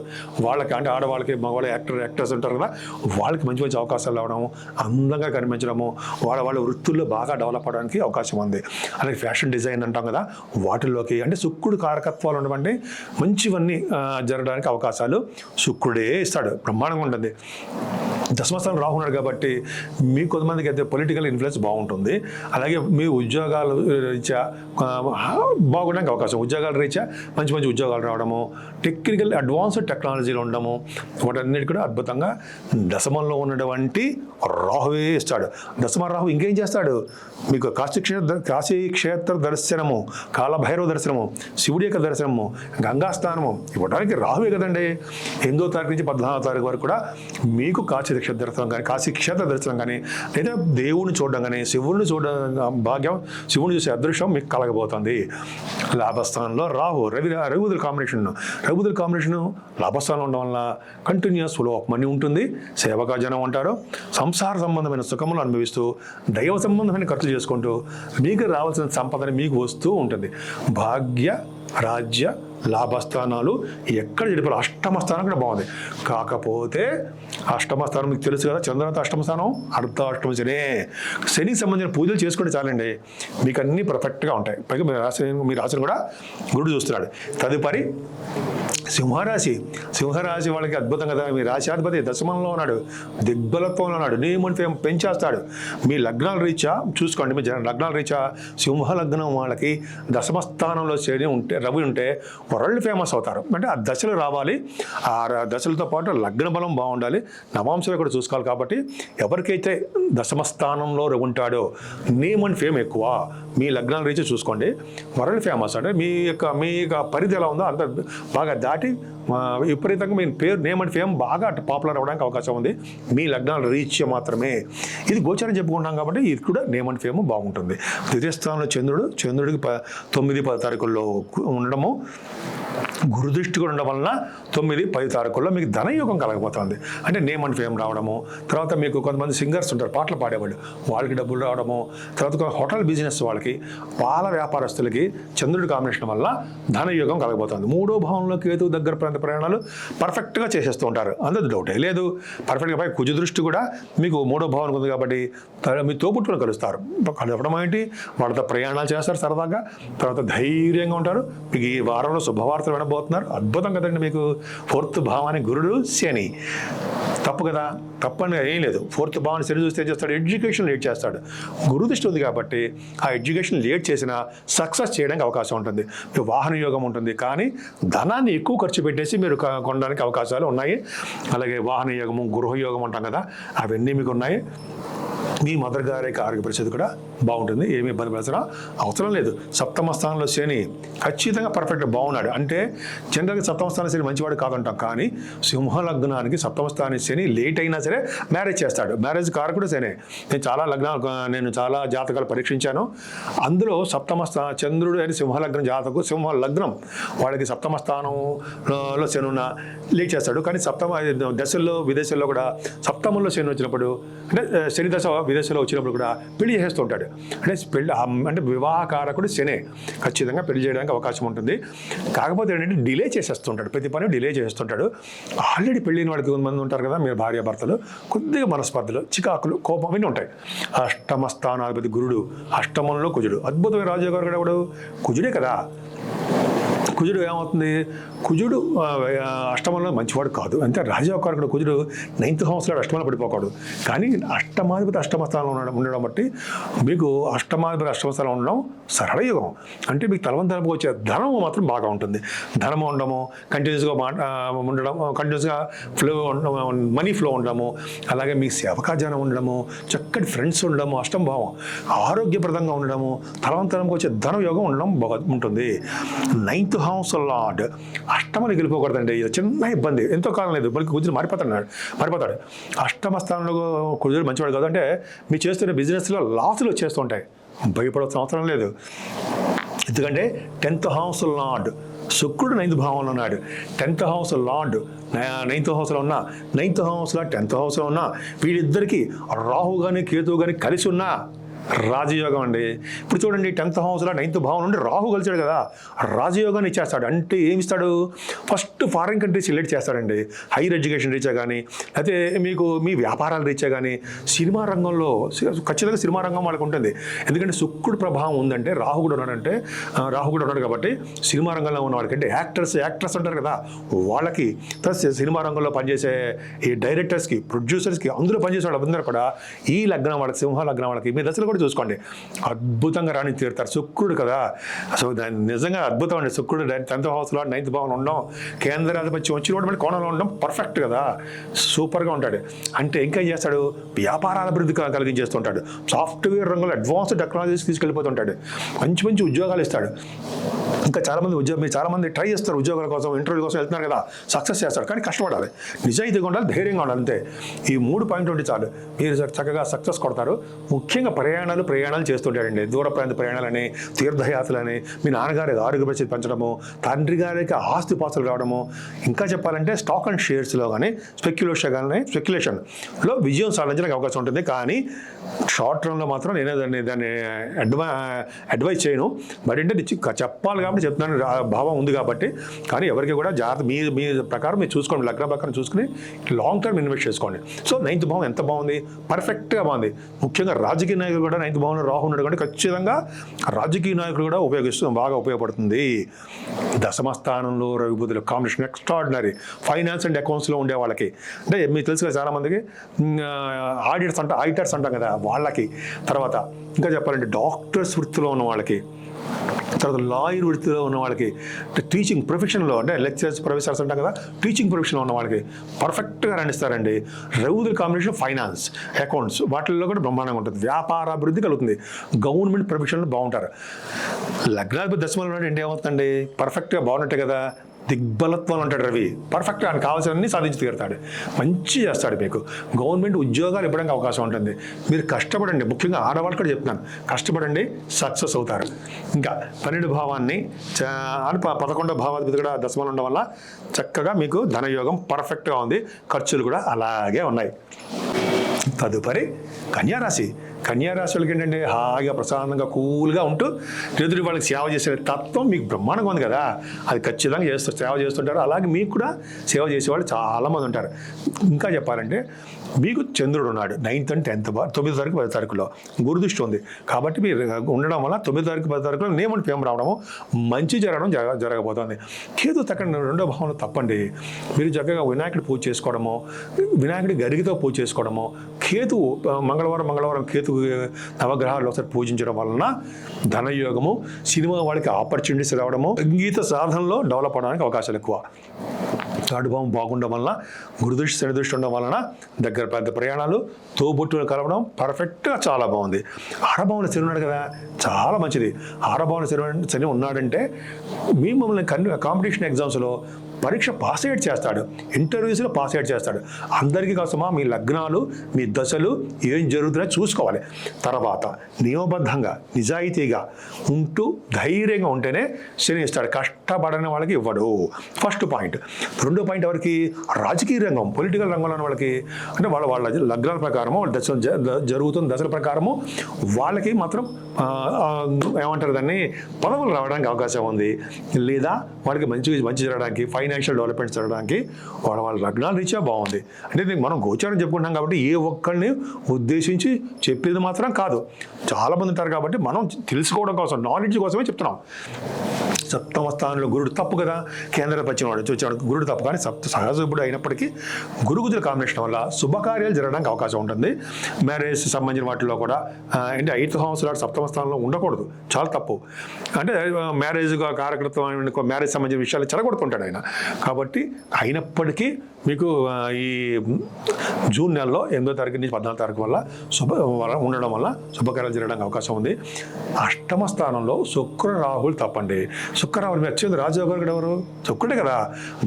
వాళ్ళకి అంటే ఆడవాళ్ళకి మగవాళ్ళ యాక్టర్స్ ఉంటారు కదా, వాళ్ళకి మంచి మంచి అవకాశాలు రావడము, అందంగా కనిపించడము, వాళ్ళ వృత్తుల్లో బాగా డెవలప్ అవడానికి అవకాశం ఉంది. అలాగే ఫ్యాషన్ డిజైన్ అంటాం కదా, వాటిల్లోకి అంటే శుక్రుడు కారకత్వాలు ఉన్నటువంటి మంచివన్నీ జరగడానికి అవకాశాలు శుక్రుడే ఇస్తాడు. బ్రహ్మాండంగా ఉంటుంది. దశమస్థానం రాహు ఉన్నాడు కాబట్టి మీ కొంతమందికి అయితే పొలిటికల్ ఇన్ఫ్లుయెన్స్ బాగుంటుంది. అలాగే మీ ఉద్యోగాల రీత్యా బాగుండడానికి అవకాశం, ఉద్యోగాల రీత్యా మంచి మంచి ఉద్యోగాలు రావడము, టెక్నికల్ అడ్వాన్స్డ్ టెక్నాలజీలో ఉండడము, వాటన్నిటి కూడా అద్భుతంగా దశమంలో ఉన్నటువంటి రాహువే ఇస్తాడు. దశమ రాహు ఇంకేం చేస్తాడు, మీకు కాశీ క్షేత్ర దర్శనము, కాలభైరవ దర్శనము, శివుడి యొక్క దర్శనము, గంగా స్నానము ఇవ్వడానికి రాహువే కదండి. 8వ తారీఖు నుంచి 14వ తారీఖు వరకు కూడా మీకు కాశీ దర్శనం కానీ, కాశీ క్షేత్ర దర్శనం కానీ, లేదా దేవుడిని చూడడం కానీ, శివుడిని చూడడం భాగ్యం, శివుని చూసే అదృష్టం మీకు కలగబోతుంది. లాభస్థానంలో రాహు రఘువుల కాంబినేషన్ లాభస్థానంలో ఉండడం వల్ల కంటిన్యూస్ ఫ్లో ఆఫ్ మనీ ఉంటుంది. సేవకా జనం ఉంటారు. సంసార సంబంధమైన సుఖములు అనుభవిస్తూ దైవ సంబంధమైన ఖర్చు చేసుకుంటూ మీకు రావాల్సిన సంపదని మీకు వస్తూ ఉంటుంది. భాగ్య రాజ్య లాభస్థానాలు ఎక్కడ చెడిపోవాలి. అష్టమ స్థానం కూడా బాగుంది. కాకపోతే అష్టమ స్థానం మీకు తెలుసు కదా, చంద్రనాథ అష్టమ స్థానం అర్ధాష్టమ శని. శనికి సంబంధించిన పూజలు చేసుకుంటే చాలండి, మీకు అన్నీ పర్ఫెక్ట్గా ఉంటాయి. పైగా మీ రాశిని కూడా గురుడు చూస్తున్నాడు. తదుపరి సింహరాశి వాళ్ళకి అద్భుతం కదా. మీ రాశాధిపతి దశమంలో ఉన్నాడు, దిగ్బలత్వంలో ఉన్నాడు, నియమం పెంచేస్తాడు. మీ లగ్నాల రీత్యా చూసుకోండి, మీ లగ్నాల రీత్యా సింహ లగ్నం వాళ్ళకి దశమస్థానంలో శని ఉంటే, రవి ఉంటే వరల్డ్ ఫేమస్ అవుతారు. అంటే ఆ దశలు రావాలి, ఆ దశలతో పాటు లగ్న బలం బాగుండాలి, నవాంశాలు కూడా చూసుకోవాలి. కాబట్టి ఎవరికైతే దశమస్థానంలో రవి ఉంటాడో నేమ్ అండ్ ఫేమ్ ఎక్కువ. మీ లగ్నాల రీత్యా చూసుకోండి, వరల్డ్ ఫేమస్ అంటే మీ యొక్క పరిధి ఎలా ఉందో అంత బాగా దాటి విపరీతంగా మీ పేరు నేమ్ అండ్ ఫేమ్ బాగా పాపులర్ అవ్వడానికి అవకాశం ఉంది. మీ లగ్నాల రీత్యా మాత్రమే ఇది గోచారం చెప్పుకుంటాం కాబట్టి ఇది కూడా నేమ్ అండ్ ఫేమ్ బాగుంటుంది. ద్వితీయ స్థానంలో చంద్రుడికి 9-10 తారీఖుల్లో ఉండడము గురుదృష్టి కూడా ఉండడం వలన 9, 10 తారీఖుల్లో మీకు ధనయోగం కలగబోతుంది. అంటే నేమ్ అండ్ ఫేమ్ రావడము, తర్వాత మీకు కొంతమంది సింగర్స్ ఉంటారు, పాటలు పాడేవాళ్ళు, వాళ్ళకి డబ్బులు రావడము, తర్వాత హోటల్ బిజినెస్ వాళ్ళకి, పాల వ్యాపారస్తులకి చంద్రుడి కాంబినేషన్ వల్ల ధనయోగం కలగబోతుంది. 3వ భావంలో కేతు దగ్గర ప్రాంత ప్రయాణాలు పర్ఫెక్ట్గా చేసేస్తూ ఉంటారు, అందులో డౌటే లేదు. పర్ఫెక్ట్గా పై కుజ దృష్టి కూడా మీకు 3వ భావనకు ఉంది కాబట్టి మీ తోబుట్టును కలుస్తారు. కలవడం ఏంటి, వాళ్ళతో ప్రయాణాలు చేస్తారు సరదాగా, తర్వాత ధైర్యంగా ఉంటారు. మీకు ఈ వారంలో శుభవార్తలు వినబోతున్నారు. అద్భుతం కదండి. మీకు 4th భావానికి గురుడు శని, తప్పు కదా, తప్పని ఏం లేదు. 4th భావాన్ని శని చూస్తే ఏం చేస్తాడు, ఎడ్యుకేషన్ లేట్ చేస్తాడు. గురు దృష్టి ఉంది కాబట్టి ఆ ఎడ్యుకేషన్ లేట్ చేసినా సక్సెస్ చేయడానికి అవకాశం ఉంటుంది. మీకు వాహన యోగం ఉంటుంది, కానీ ధనాన్ని ఎక్కువ ఖర్చు పెట్టేసి మీరు కొనడానికి అవకాశాలు ఉన్నాయి. అలాగే వాహన యోగము, గృహయోగం అంటాం కదా, అవన్నీ మీకు ఉన్నాయి. మీ మదర్ గారి ఆరోగ్య పరిస్థితి కూడా బాగుంటుంది, ఏమీ ఇబ్బంది పడాల్సిన అవసరం లేదు. 7వ స్థానంలో శని ఖచ్చితంగా పర్ఫెక్ట్గా బాగున్నాడు. అంటే జనరల్గా 7వ స్థానం శని మంచివాడు కాదంటాం, కానీ సింహ లగ్నానికి 7వ స్థానం శని లేట్ అయినా సరే మ్యారేజ్ చేస్తాడు. మ్యారేజ్ కారకుడు శని. నేను చాలా జాతకాలు పరీక్షించాను. అందులో 7వ చంద్రుడు అని సింహ లగ్నం వాళ్ళకి 7వ స్థానంలో శని ఉన్న లేట్ చేస్తాడు. కానీ 7వ దశల్లో విదేశాల్లో కూడా 7మంలో శని వచ్చినప్పుడు, అంటే శని దశ విదేశాల్లో వచ్చినప్పుడు కూడా పెళ్లి చేస్తుంటాడు. అంటే వివాహకారకుడు శనే, ఖచ్చితంగా పెళ్లి చేయడానికి అవకాశం ఉంటుంది. కాకపోతే ఏంటంటే డిలే చేసేస్తుంటాడు, ప్రతి పని డిలే చేస్తుంటాడు. ఆల్రెడీ పెళ్ళైన వాళ్ళకి కొంతమంది ఉంటారు కదా, మీరు భార్యాభర్తలు, కొద్దిగా మనస్పర్ధలు, చికాకులు, కోపం అన్నీ ఉంటాయి. 8వ స్థానాధిపతి గురుడు, 8మంలో కుజుడు, అద్భుతమైన రాజయోగారు కూడా ఎవడు, కుజుడే కదా. కుజుడు ఏమవుతుంది, కుజుడు 8మంలో మంచివాడు కాదు. అంటే రాజయోగకారకుడు కుజుడు 9th హౌస్లో 8మంలో పడిపోకూడదు. కానీ 8మాధిపతి 8మ స్థానంలో ఉండడం బట్టి మీకు 8మాధిపతి 8మ స్థానంలో ఉండడం సరళ యుగం. అంటే మీకు తలవంతలకు వచ్చే ధనం మాత్రం బాగా ఉంటుంది. ధనం ఉండడము, కంటిన్యూస్గా ఉండడం, కంటిన్యూస్గా మనీ ఫ్లో ఉండడము, అలాగే మీకు సేవకాజనం ఉండడము, చక్కటి ఫ్రెండ్స్ ఉండడము, 8మ భావం ఆరోగ్యప్రదంగా ఉండడము, తలవంతలకు వచ్చే ధన యోగం ఉండడం బాగా ఉంటుంది. 9th హౌస్ లార్డ్ 8మని గెలిపోకూడదండి, ఇది చిన్న ఇబ్బంది. ఎంతో కాలం లేదు, మనకి కుజుడు మారిపోతాడు. 8మ స్థానంలో కుజుడు మంచివాడు కాదు. అంటే మీరు చేస్తున్న బిజినెస్లో లాసులు వచ్చేస్తుంటాయి, భయపడాల్సిన అవసరం లేదు. ఎందుకంటే 10th హౌస్ లార్డ్ శుక్రుడు 9th భావంలో ఉన్నాడు. 10th హౌస్ లార్డ్ 9th హౌస్లో ఉన్నా, 9th హౌస్లో 10th హౌస్లో ఉన్నా, వీళ్ళిద్దరికీ రాహు కానీ కేతువు కానీ కలిసి ఉన్నా రాజయోగం అండి. ఇప్పుడు చూడండి, 10th హౌస్లో 9th భావం నుండి రాహు కలిసాడు కదా, రాజయోగాన్ని ఇచ్చేస్తాడు. అంటే ఏమిస్తాడు, ఫస్ట్ ఫారిన్ కంట్రీస్ సెలెక్ట్ చేస్తాడండి, హైయర్ ఎడ్యుకేషన్ రీచా కానీ, అయితే మీకు మీ వ్యాపారాల రీచా కానీ, సినిమా రంగంలో ఖచ్చితంగా సినిమా రంగం వాళ్ళకి ఉంటుంది. ఎందుకంటే శుక్రుడు ప్రభావం ఉందంటే, రాహు కూడా ఉన్నాడు కాబట్టి సినిమా రంగంలో ఉన్న వాళ్ళకి, అంటే యాక్టర్స్ ఉంటారు కదా వాళ్ళకి, ప్లస్ సినిమా రంగంలో పనిచేసే ఈ డైరెక్టర్స్కి, ప్రొడ్యూసర్స్కి, అందులో పనిచేసే వాళ్ళందరూ కూడా ఈ లగ్నం వాళ్ళకి, సింహ లగ్నం వాళ్ళకి మీ దశలో కూడా చూసుకోండి అద్భుతంగా రాణి తీరుతారు. శుక్రుడు కదా, సో దాన్ని నిజంగా అద్భుతం అండి. శుక్రుడు 10th హౌస్లో 9th భావంలో ఉండడం, కేంద్రాధిపత్యం వచ్చి కూడా మళ్ళీ కోణంలో ఉండడం పర్ఫెక్ట్ కదా, సూపర్గా ఉంటాడు. అంటే ఇంకా చేస్తాడు, వ్యాపారాల అభివృద్ధి కలిగించేస్తుంటాడు, సాఫ్ట్వేర్ రంగంలో అడ్వాన్స్డ్ టెక్నాలజీస్ తీసుకెళ్ళిపోతుంటాడు, మంచి మంచి ఉద్యోగాలు ఇస్తాడు. ఇంకా మీరు చాలామంది ట్రై చేస్తారు ఉద్యోగాల కోసం, ఇంటర్వ్యూ కోసం వెళ్తున్నారు కదా, సక్సెస్ చేస్తారు. కానీ కష్టపడాలి, నిజాయితీగా ఉండాలి, ధైర్యంగా ఉండాలి, అంతే. ఈ 3 పాయింట్లు ఉంటే చాలు, మీరు చక్కగా సక్సెస్ కొడతారు. ముఖ్యంగా ప్రయాణాలు చేస్తుంటాడండి, దూర ప్రాంత ప్రయాణాలని, తీర్థయాత్రలని, మీ నాన్నగారి ఆరోగ్య పరిస్థితి పెంచడము, తండ్రి గారికి ఆస్తి పాస్తులు రావడము, ఇంకా చెప్పాలంటే స్టాక్ అండ్ షేర్స్లో కానీ స్పెక్యులేషన్లో విజయం సాధించడానికి అవకాశం ఉంటుంది. కానీ షార్ట్ రన్లో మాత్రం నేను దాన్ని అడ్వైజ్ చేయను. బట్ అంటే చెప్పాలి కాబట్టి చెప్తున్నాను, భావం ఉంది కాబట్టి. కానీ ఎవరికి కూడా జాగ్రత్త, మీ ప్రకారం మీరు చూసుకోండి, లగ్న ప్రకారం చూసుకుని లాంగ్ టర్మ్ ఇన్వెస్ట్ చేసుకోండి. సో 9th భావం ఎంత బాగుంది, పర్ఫెక్ట్గా బాగుంది. ముఖ్యంగా రాజకీయ నాయకులు కూడా 9th భావంలో రాహు ఉన్నాడు కాబట్టి ఖచ్చితంగా రాజకీయ నాయకులు కూడా బాగా ఉపయోగపడుతుంది. 10మ స్థానంలో రవి బుధుల కాంబినేషన్ ఎక్స్ట్రాడినరీ. ఫైనాన్స్ అండ్ అకౌంట్స్లో ఉండే వాళ్ళకి, అంటే మీకు తెలుసు కదా చాలామందికి, ఆడిటర్స్ అంటాం కదా వాళ్ళకి, తర్వాత ఇంకా చెప్పాలంటే డాక్టర్స్ వృత్తిలో ఉన్న వాళ్ళకి, తర్వాత లాయర్ వృత్తిలో ఉన్న వాళ్ళకి, టీచింగ్ ప్రొఫెషన్లో, అంటే లెక్చరర్స్, ప్రొఫెసర్స్ అంటాం కదా, టీచింగ్ ప్రొఫెషన్లో ఉన్న వాళ్ళకి పర్ఫెక్ట్గా రాణిస్తారండి. రౌదుల కాంబినేషన్ ఫైనాన్స్, అకౌంట్స్, వాటిల్లో కూడా బ్రహ్మాండంగా ఉంటుంది. వ్యాపార అభివృద్ధి కలుగుతుంది. గవర్నమెంట్ ప్రొఫెషన్లో బాగుంటారు. లగ్నాధిపతి 10మంలో ఏంటి ఏమవుతుందండి, పర్ఫెక్ట్గా బాగున్నట్టే కదా, దిగ్బలత్వం అంటాడు రవి. పర్ఫెక్ట్గా ఆయన కావాల్సినవన్నీ సాధించి తీరుతాడు, మంచి చేస్తాడు. మీకు గవర్నమెంట్ ఉద్యోగాలు ఇవ్వడానికి అవకాశం ఉంటుంది. మీరు కష్టపడండి, ముఖ్యంగా ఆడవాళ్ళు కూడా చెప్తున్నాను, కష్టపడండి, సక్సెస్ అవుతారు. ఇంకా 12 భావాన్ని 11వ భావాధిపతి కూడా దశమంలో ఉండడం వల్ల చక్కగా మీకు ధనయోగం పర్ఫెక్ట్గా ఉంది, ఖర్చులు కూడా అలాగే ఉన్నాయి. తదుపరి కన్యారాశి. కన్యారాశి వాళ్ళకి ఏంటంటే హాయిగా ప్రశాంతంగా కూల్గా ఉంటూ ఎదుటి వాళ్ళకి సేవ చేసే తత్వం మీకు బ్రహ్మాండంగా ఉంది కదా, అది ఖచ్చితంగా సేవ చేస్తుంటారు. అలాగే మీకు కూడా సేవ చేసేవాళ్ళు చాలామంది ఉంటారు. ఇంకా చెప్పాలంటే మీకు చంద్రుడు ఉన్నాడు 9th and 10th 9వ తారీఖు 10వ తారీఖులో గురుదృష్టి ఉంది. కాబట్టి మీరు ఉండడం వల్ల 9వ తారీఖు 10వ తారీఖులో నేమ్ అండ్ ఫేమ్ రావడము, మంచి జరగబోతుంది. కేతు అక్కడ 2వ భావంలో తప్పండి. మీరు చక్కగా వినాయకుడి పూజ చేసుకోవడము, వినాయకుడి గరిగితో పూజ చేసుకోవడము, కేతు మంగళవారం కేతు నవగ్రహాలు ఒకసారి పూజించడం వలన ధనయోగము, సినిమా వాళ్ళకి ఆపర్చునిటీస్ రావడము, సంగీత సాధనలో డెవలప్ అవడానికి అవకాశాలు ఎక్కువ. థర్డ్ భావం బాగుండడం వలన, గురుదృష్టి శని దృష్టి ఉండడం వలన దగ్గర పెద్ద ప్రయాణాలు, తోబుట్టులు కలవడం పర్ఫెక్ట్గా చాలా బాగుంది. ఆరభావంలో శని ఉన్నాడు కదా, చాలా మంచిది. ఆరభావంలో శని ఉన్నాడంటే మిమ్మల్ని కాంపిటీషన్ ఎగ్జామ్స్లో పరీక్ష పాస్ అయ్యేట్ చేస్తాడు, ఇంటర్వ్యూస్లో పాస్ అయ్యేట్ చేస్తాడు. అందరికీ కోసమా మీ లగ్నాలు, మీ దశలు ఏం జరుగుతున్నాయో చూసుకోవాలి. తర్వాత నియమబద్ధంగా నిజాయితీగా ఉంటూ ధైర్యంగా ఉంటేనే శని ఇస్తాడు, కష్టపడని వాళ్ళకి ఇవ్వడు. First point. రెండో పాయింట్ ఎవరికి? రాజకీయ రంగం, పొలిటికల్ రంగంలో ఉన్న వాళ్ళకి, అంటే వాళ్ళ లగ్నాల ప్రకారము, వాళ్ళ దశ జరుగుతున్న దశల ప్రకారము వాళ్ళకి మాత్రం ఏమంటారు దాన్ని, పదవులు రావడానికి అవకాశం ఉంది. లేదా వాళ్ళకి మంచి జరగడానికి, ఫైనాన్షియల్ డెవలప్మెంట్ జరగడానికి వాళ్ళ లగ్నాలు రీత్యా బాగుంది. అంటే దీనికి మనం గోచారం చెప్పుకుంటాం కాబట్టి ఏ ఒక్కరిని ఉద్దేశించి చెప్పేది మాత్రం కాదు. చాలామంది ఉంటారు కాబట్టి మనం తెలుసుకోవడం కోసం, నాలెడ్జ్ కోసమే చెప్తున్నాం. సప్తమ స్థానంలో గురుడు తప్పు కదా, కేంద్ర పశ్చిమ వాడు చూచాడు, గురుడు తప్పు. కానీ సహజుడు అయినప్పటికీ గురుగుజుల కాంబినేషన్ వల్ల శుభకార్యాలు జరగడానికి అవకాశం ఉంటుంది. మ్యారేజ్ సంబంధించిన వాటిలో కూడా అంటే 8th house సప్తమ స్థానంలో ఉండకూడదు, చాలా తప్పు. అంటే మ్యారేజ్ కార్యకర్తమైన మ్యారేజ్ సంబంధించిన విషయాలు చెడగొడుతుంటాడు ఆయన. కాబట్టి అయినప్పటికీ మీకు ఈ జూన్ నెలలో 8వ తారీఖు నుంచి 14వ తారీఖు వల్ల ఉండడం వల్ల శుభకార్యాలు జరగడానికి అవకాశం ఉంది. అష్టమ స్థానంలో శుక్ర రాహులు తప్పండి. శుక్ర రాహులు వచ్చేది రాజయోగారు కూడా ఎవరు? శుక్రుడే కదా.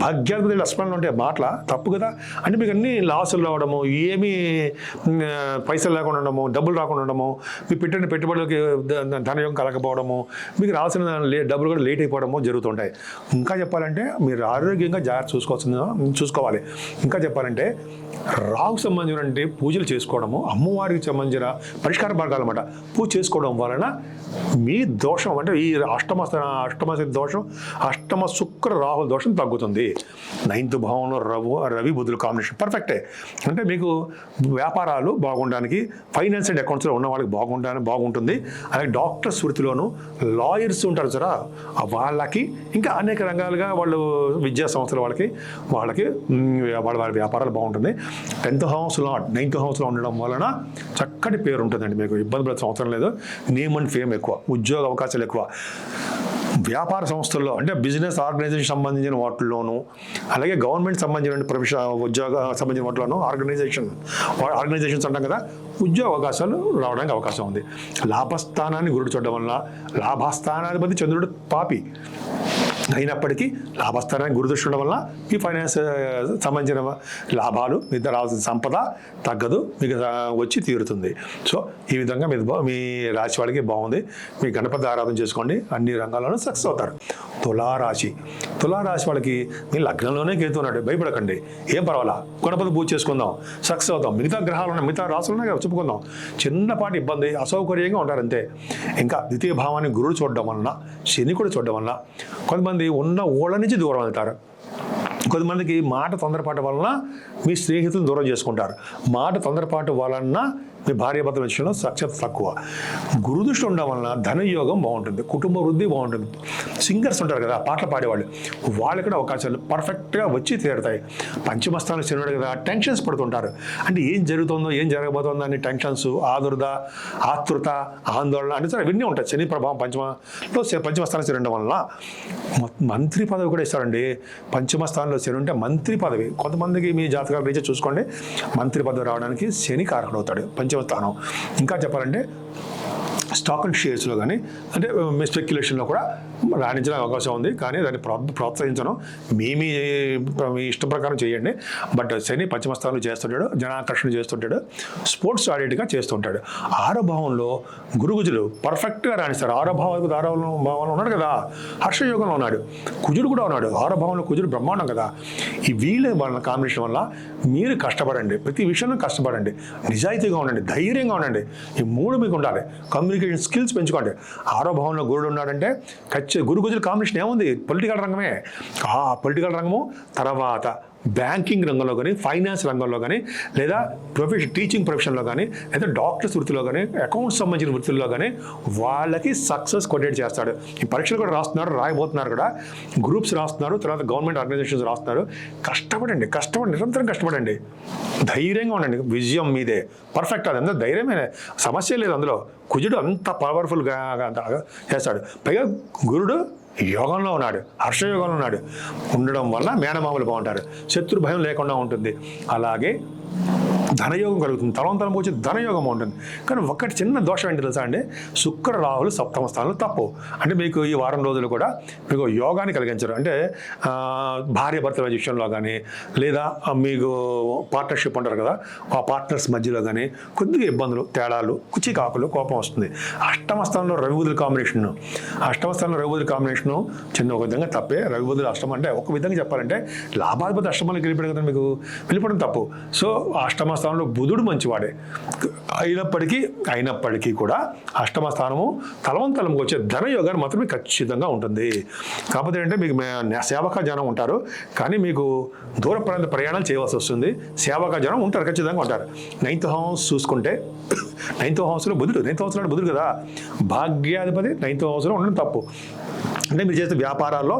భాగ్యాధిపతి లక్ష్మణులు ఉంటే మాటల తప్పు కదా. అంటే మీకు అన్ని లాసులు రావడము, ఏమీ పైసలు లేకుండా ఉండడము, డబ్బులు రాకుండా ఉండడము, మీ పెట్టిన పెట్టుబడులకి ధనయోగం కలగకపోవడము, మీకు రావాల్సిన డబ్బులు కూడా లేట్ అయిపోవడము జరుగుతుంటాయి. ఇంకా చెప్పాలంటే మీరు ఆరోగ్యంగా జాగ్రత్త చూసుకోవాలి. ఇంకా చెప్పాలంటే రాహుకు సంబంధించిన పూజలు చేసుకోవడము, అమ్మవారికి సంబంధించిన పరిష్కార మార్గాలు అన్నమాట, పూజ చేసుకోవడం వలన మీ దోషం అంటే ఈ అష్టమ దోషం, అష్టమ శుక్ర రాహుల దోషం తగ్గుతుంది. 9th భావంలో రవి బుధుల కాంబినేషన్ పర్ఫెక్టే. అంటే మీకు వ్యాపారాలు బాగుండడానికి, ఫైనాన్స్ అండ్ అకౌంట్స్లో ఉన్న వాళ్ళకి బాగుంటుంది. అలాగే డాక్టర్స్ వృత్తిలోను, లాయర్స్ ఉంటారు సరే వాళ్ళకి, ఇంకా అనేక రంగాలుగా వాళ్ళు విద్యా సంస్థల వాళ్ళకి వాళ్ళ వ్యాపారాలు బాగుంటుంది. 10th house 9th house ఉండడం వలన చక్కటి పేరు ఉంటుందండి. మీకు ఇబ్బంది పడే అవసరం లేదు. నేమ్ అండ్ ఫేమ్ ఎక్కువ, ఉద్యోగ అవకాశాలు ఎక్కువ. వ్యాపార సంస్థల్లో అంటే బిజినెస్ ఆర్గనైజేషన్ సంబంధించిన వాటిల్లోనూ, అలాగే గవర్నమెంట్ సంబంధించిన ఉద్యోగ సంబంధించిన వాటిలోనూ ఆర్గనైజేషన్స్ అంటాం కదా, ఉద్యోగ అవకాశాలు రావడానికి అవకాశం ఉంది. లాభస్థానాన్ని గురుడు చూడడం వల్ల, లాభస్థానాధిపతి చంద్రుడు పాపి అయినప్పటికీ లాభస్థానానికి గురుదృష్టి ఉండడం వల్ల మీ ఫైనాన్స్ సంబంధించిన లాభాలు, మీద రావాల్సిన సంపద తగ్గదు, మీకు వచ్చి తీరుతుంది. సో ఈ విధంగా మీ రాశి వాళ్ళకి బాగుంది. మీ గణపతి ఆరాధన చేసుకోండి, అన్ని రంగాల్లోనూ సక్సెస్ అవుతారు. తులారాశి వాళ్ళకి మీ లగ్నంలోనే కేతు ఉన్నాడు, భయపడకండి, ఏం పర్వాలా, గణపతి పూజ చేసుకుందాం, సక్సెస్ అవుతాం. మిగతా గ్రహాలు ఉన్నాయి, మిగతా రాశులు ఉన్నాయి, చెప్పుకుందాం. చిన్నపాటి ఇబ్బంది, అసౌకర్యంగా ఉంటారు అంతే. ఇంకా ద్వితీయ భావాన్ని గురుడు చూడడం వలన, శని కూడా చూడడం వలన కొంతమంది ఉన్న ఊళ్ళ నుంచి దూరం వెళ్తారు. కొంతమందికి మాట తొందరపాటు వలన మీ స్నేహితులను దూరం చేసుకుంటారు. మాట తొందరపాటు వలన మీ భార్యాభర్తల విషయంలో సఖ్యత తక్కువ. గురుదృష్టి ఉండడం వలన ధనయోగం బాగుంటుంది, కుటుంబ వృద్ధి బాగుంటుంది. సింగర్స్ ఉంటారు కదా, పాటలు పాడేవాళ్ళు, వాళ్ళకి కూడా అవకాశాలు పర్ఫెక్ట్గా వచ్చి తీరుతాయి. పంచమస్థానం శనివాడు కదా, టెన్షన్స్ పడుతుంటారు. అంటే ఏం జరుగుతుందో, ఏం జరగబోతుందో అని టెన్షన్స్, ఆతృత, ఆందోళన అంటే సరే ఇవన్నీ ఉంటాయి. శని ప్రభావం పంచమస్థానం శని ఉండడం వలన మంత్రి పదవి కూడా ఇస్తారండి. పంచమస్థానంలో శని ఉంటే మంత్రి పదవి, కొంతమందికి మీ జాతకాల రీత్యా చూసుకోండి, మంత్రి పదవి రావడానికి శని కారకుడు అవుతాడు, పంచమస్థానం. ఇంకా చెప్పాలంటే స్టాక్ అండ్ షేర్స్లో కానీ, అంటే మీ స్పెక్యులేషన్లో కూడా రాణించడానికి అవకాశం ఉంది. కానీ దాన్ని ప్రోత్సహించను. మీ ఇష్టం ప్రకారం చేయండి. బట్ శని పంచమ స్థానంలో చేస్తుంటాడు, జనాకర్షణ చేస్తుంటాడు, స్పోర్ట్స్ ఆడిట్గా చేస్తుంటాడు. 6వ భావంలో గురుగుజులు పర్ఫెక్ట్గా రాణిస్తారు. 6వ భావంలో ఉన్నాడు కదా, హర్షయోగంలో ఉన్నాడు, కుజుడు కూడా ఉన్నాడు. 6వ భావంలో కుజుడు బ్రహ్మాండం కదా. ఈ వాళ్ళ కాంబినేషన్ వల్ల మీరు కష్టపడండి, ప్రతి విషయంలో కష్టపడండి, నిజాయితీగా ఉండండి, ధైర్యంగా ఉండండి. ఈ 3 మీకు ఉండాలి. కమ్యూనికేషన్ స్కిల్స్ పెంచుకోండి. 6వ భావంలో గురుడు ఉన్నాడంటే గురుగుజుల కాంబినేషన్ ఏముంది? పొలిటికల్ రంగమే. ఆ పొలిటికల్ రంగము తర్వాత బ్యాంకింగ్ రంగంలో కానీ, ఫైనాన్స్ రంగంలో కానీ, లేదా టీచింగ్ ప్రొఫెషన్లో కానీ, లేదా డాక్టర్స్ వృత్తిలో కానీ, అకౌంట్స్ సంబంధించిన వృత్తుల్లో కానీ వాళ్ళకి సక్సెస్ కొటేట్ చేస్తాడు. ఈ పరీక్షలు కూడా రాస్తున్నారు, రాయబోతున్నారు కూడా, గ్రూప్స్ రాస్తున్నారు, తర్వాత గవర్నమెంట్ ఆర్గనైజేషన్స్ రాస్తున్నారు. కష్టపడండి, నిరంతరం కష్టపడండి, ధైర్యంగా ఉండండి. విజయం మీదే. పర్ఫెక్ట్. అది అంతా ధైర్యమే, సమస్య లేదు అందులో. కుజుడు అంత పవర్ఫుల్గా చేస్తాడు. పైగా గురుడు యోగంలో ఉన్నాడు, హర్షయోగంలో ఉన్నాడు. ఉండడం వల్ల మేనమామలు బాగుంటారు, శత్రు భయం లేకుండా ఉంటుంది. అలాగే ధనయోగం కలుగుతుంది, తలం వచ్చి ధనయోగం ఉంటుంది. కానీ ఒకటి చిన్న దోషం ఏంటి తెలుసా అండి? శుక్ర రాహులు సప్తమ స్థానంలో తప్పు. అంటే మీకు ఈ వారం రోజులు కూడా మీకు యోగాన్ని కలిగించరు. అంటే భార్య భర్తల విషయంలో కానీ, లేదా మీకు పార్ట్నర్షిప్ ఉంటారు కదా, ఆ పార్ట్నర్స్ మధ్యలో కానీ కొద్దిగా ఇబ్బందులు, తేడాలు, కుచికాకులు, కోపం వస్తుంది. అష్టమ స్థానంలో రవిబుధుల కాంబినేషను, చిన్న ఒక విధంగా తప్పే. రవిబుధులు అష్టమం అంటే ఒక విధంగా చెప్పాలంటే లాభాధిపతి అష్టమానికి వెళ్ళిపోయాడు కదా, మీకు వెళ్ళిపోవడం తప్పు. సో అష్టమ స్థానంలో బుధుడు మంచివాడే అయినప్పటికీ కూడా అష్టమ స్థానము తలవంతలంకి వచ్చే ధనయోగాన్ని మాత్రమే ఖచ్చితంగా ఉంటుంది. కాకపోతే అంటే మీకు సేవక జనం ఉంటారు, కానీ మీకు దూర ప్రాంత ప్రయాణాలు చేయవలసి వస్తుంది. సేవక జనం ఉంటారు, ఖచ్చితంగా ఉంటారు. 9th హౌస్ చూసుకుంటే 9th హౌస్లో బుధుడు కదా, భాగ్యాధిపతి 9th హౌస్లో ఉండడం తప్పు. అంటే మీరు చేసే వ్యాపారాల్లో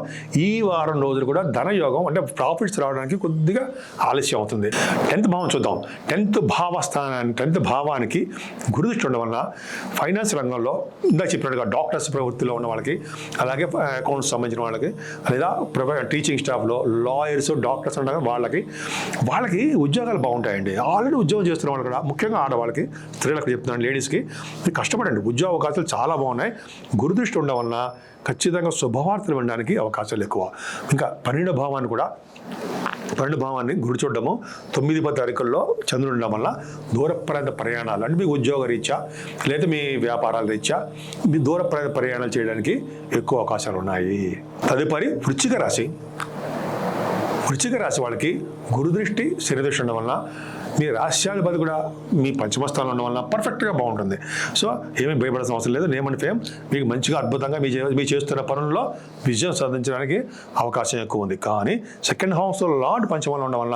ఈ వారం రోజులు కూడా ధనయోగం అంటే ప్రాఫిట్స్ రావడానికి కొద్దిగా ఆలస్యం అవుతుంది. 10th భావం చూద్దాం. 10th భావానికి గురుదృష్టి ఉండడం వల్ల ఫైనాన్స్ రంగంలో ఇందాక చెప్పినట్టుగా డాక్టర్స్ ప్రవృత్తిలో ఉన్న వాళ్ళకి, అలాగే అకౌంట్స్ సంబంధించిన వాళ్ళకి, లేదా టీచింగ్ స్టాఫ్లో లాయర్స్, డాక్టర్స్ ఉండగా వాళ్ళకి ఉద్యోగాలు బాగుంటాయండి. ఆల్రెడీ ఉద్యోగం చేస్తున్న వాళ్ళు కూడా, ముఖ్యంగా ఆడవాళ్ళకి, స్త్రీలకు చెప్తున్నాను, లేడీస్కి కష్టపడండి. ఉద్యోగ అవకాశాలు చాలా బాగున్నాయి. గురుదృష్టి ఉండడం వలన ఖచ్చితంగా శుభవార్తలు వినడానికి అవకాశాలు ఎక్కువ. ఇంకా 12వ భావాన్ని గురి చూడడము, 9-10 తారీఖుల్లో చంద్రుడు ఉండడం వల్ల దూర ప్రాంత ప్రయాణాలు, అంటే మీ ఉద్యోగ రీత్యా లేదా మీ వ్యాపారాల రీత్యా మీ దూర ప్రాంత ప్రయాణాలు చేయడానికి ఎక్కువ అవకాశాలు ఉన్నాయి. తదుపరి వృశ్చిక రాశి వాళ్ళకి గురుదృష్టి, శనిదృష్టి ఉండడం వల్ల మీ రాశ్యాధిపతి కూడా మీ పంచమ స్థానంలో ఉండడం వల్ల పర్ఫెక్ట్గా బాగుంటుంది. సో ఏమీ భయపడాల్సిన అవసరం లేదు. నేమ్ అండ్ ఫేమ్ మీకు మంచిగా అద్భుతంగా మీ చేస్తున్న పనుల్లో విజయం సాధించడానికి అవకాశం ఎక్కువ ఉంది. కానీ 2nd హౌస్లో లార్డ్ పంచమంలో ఉండడం వల్ల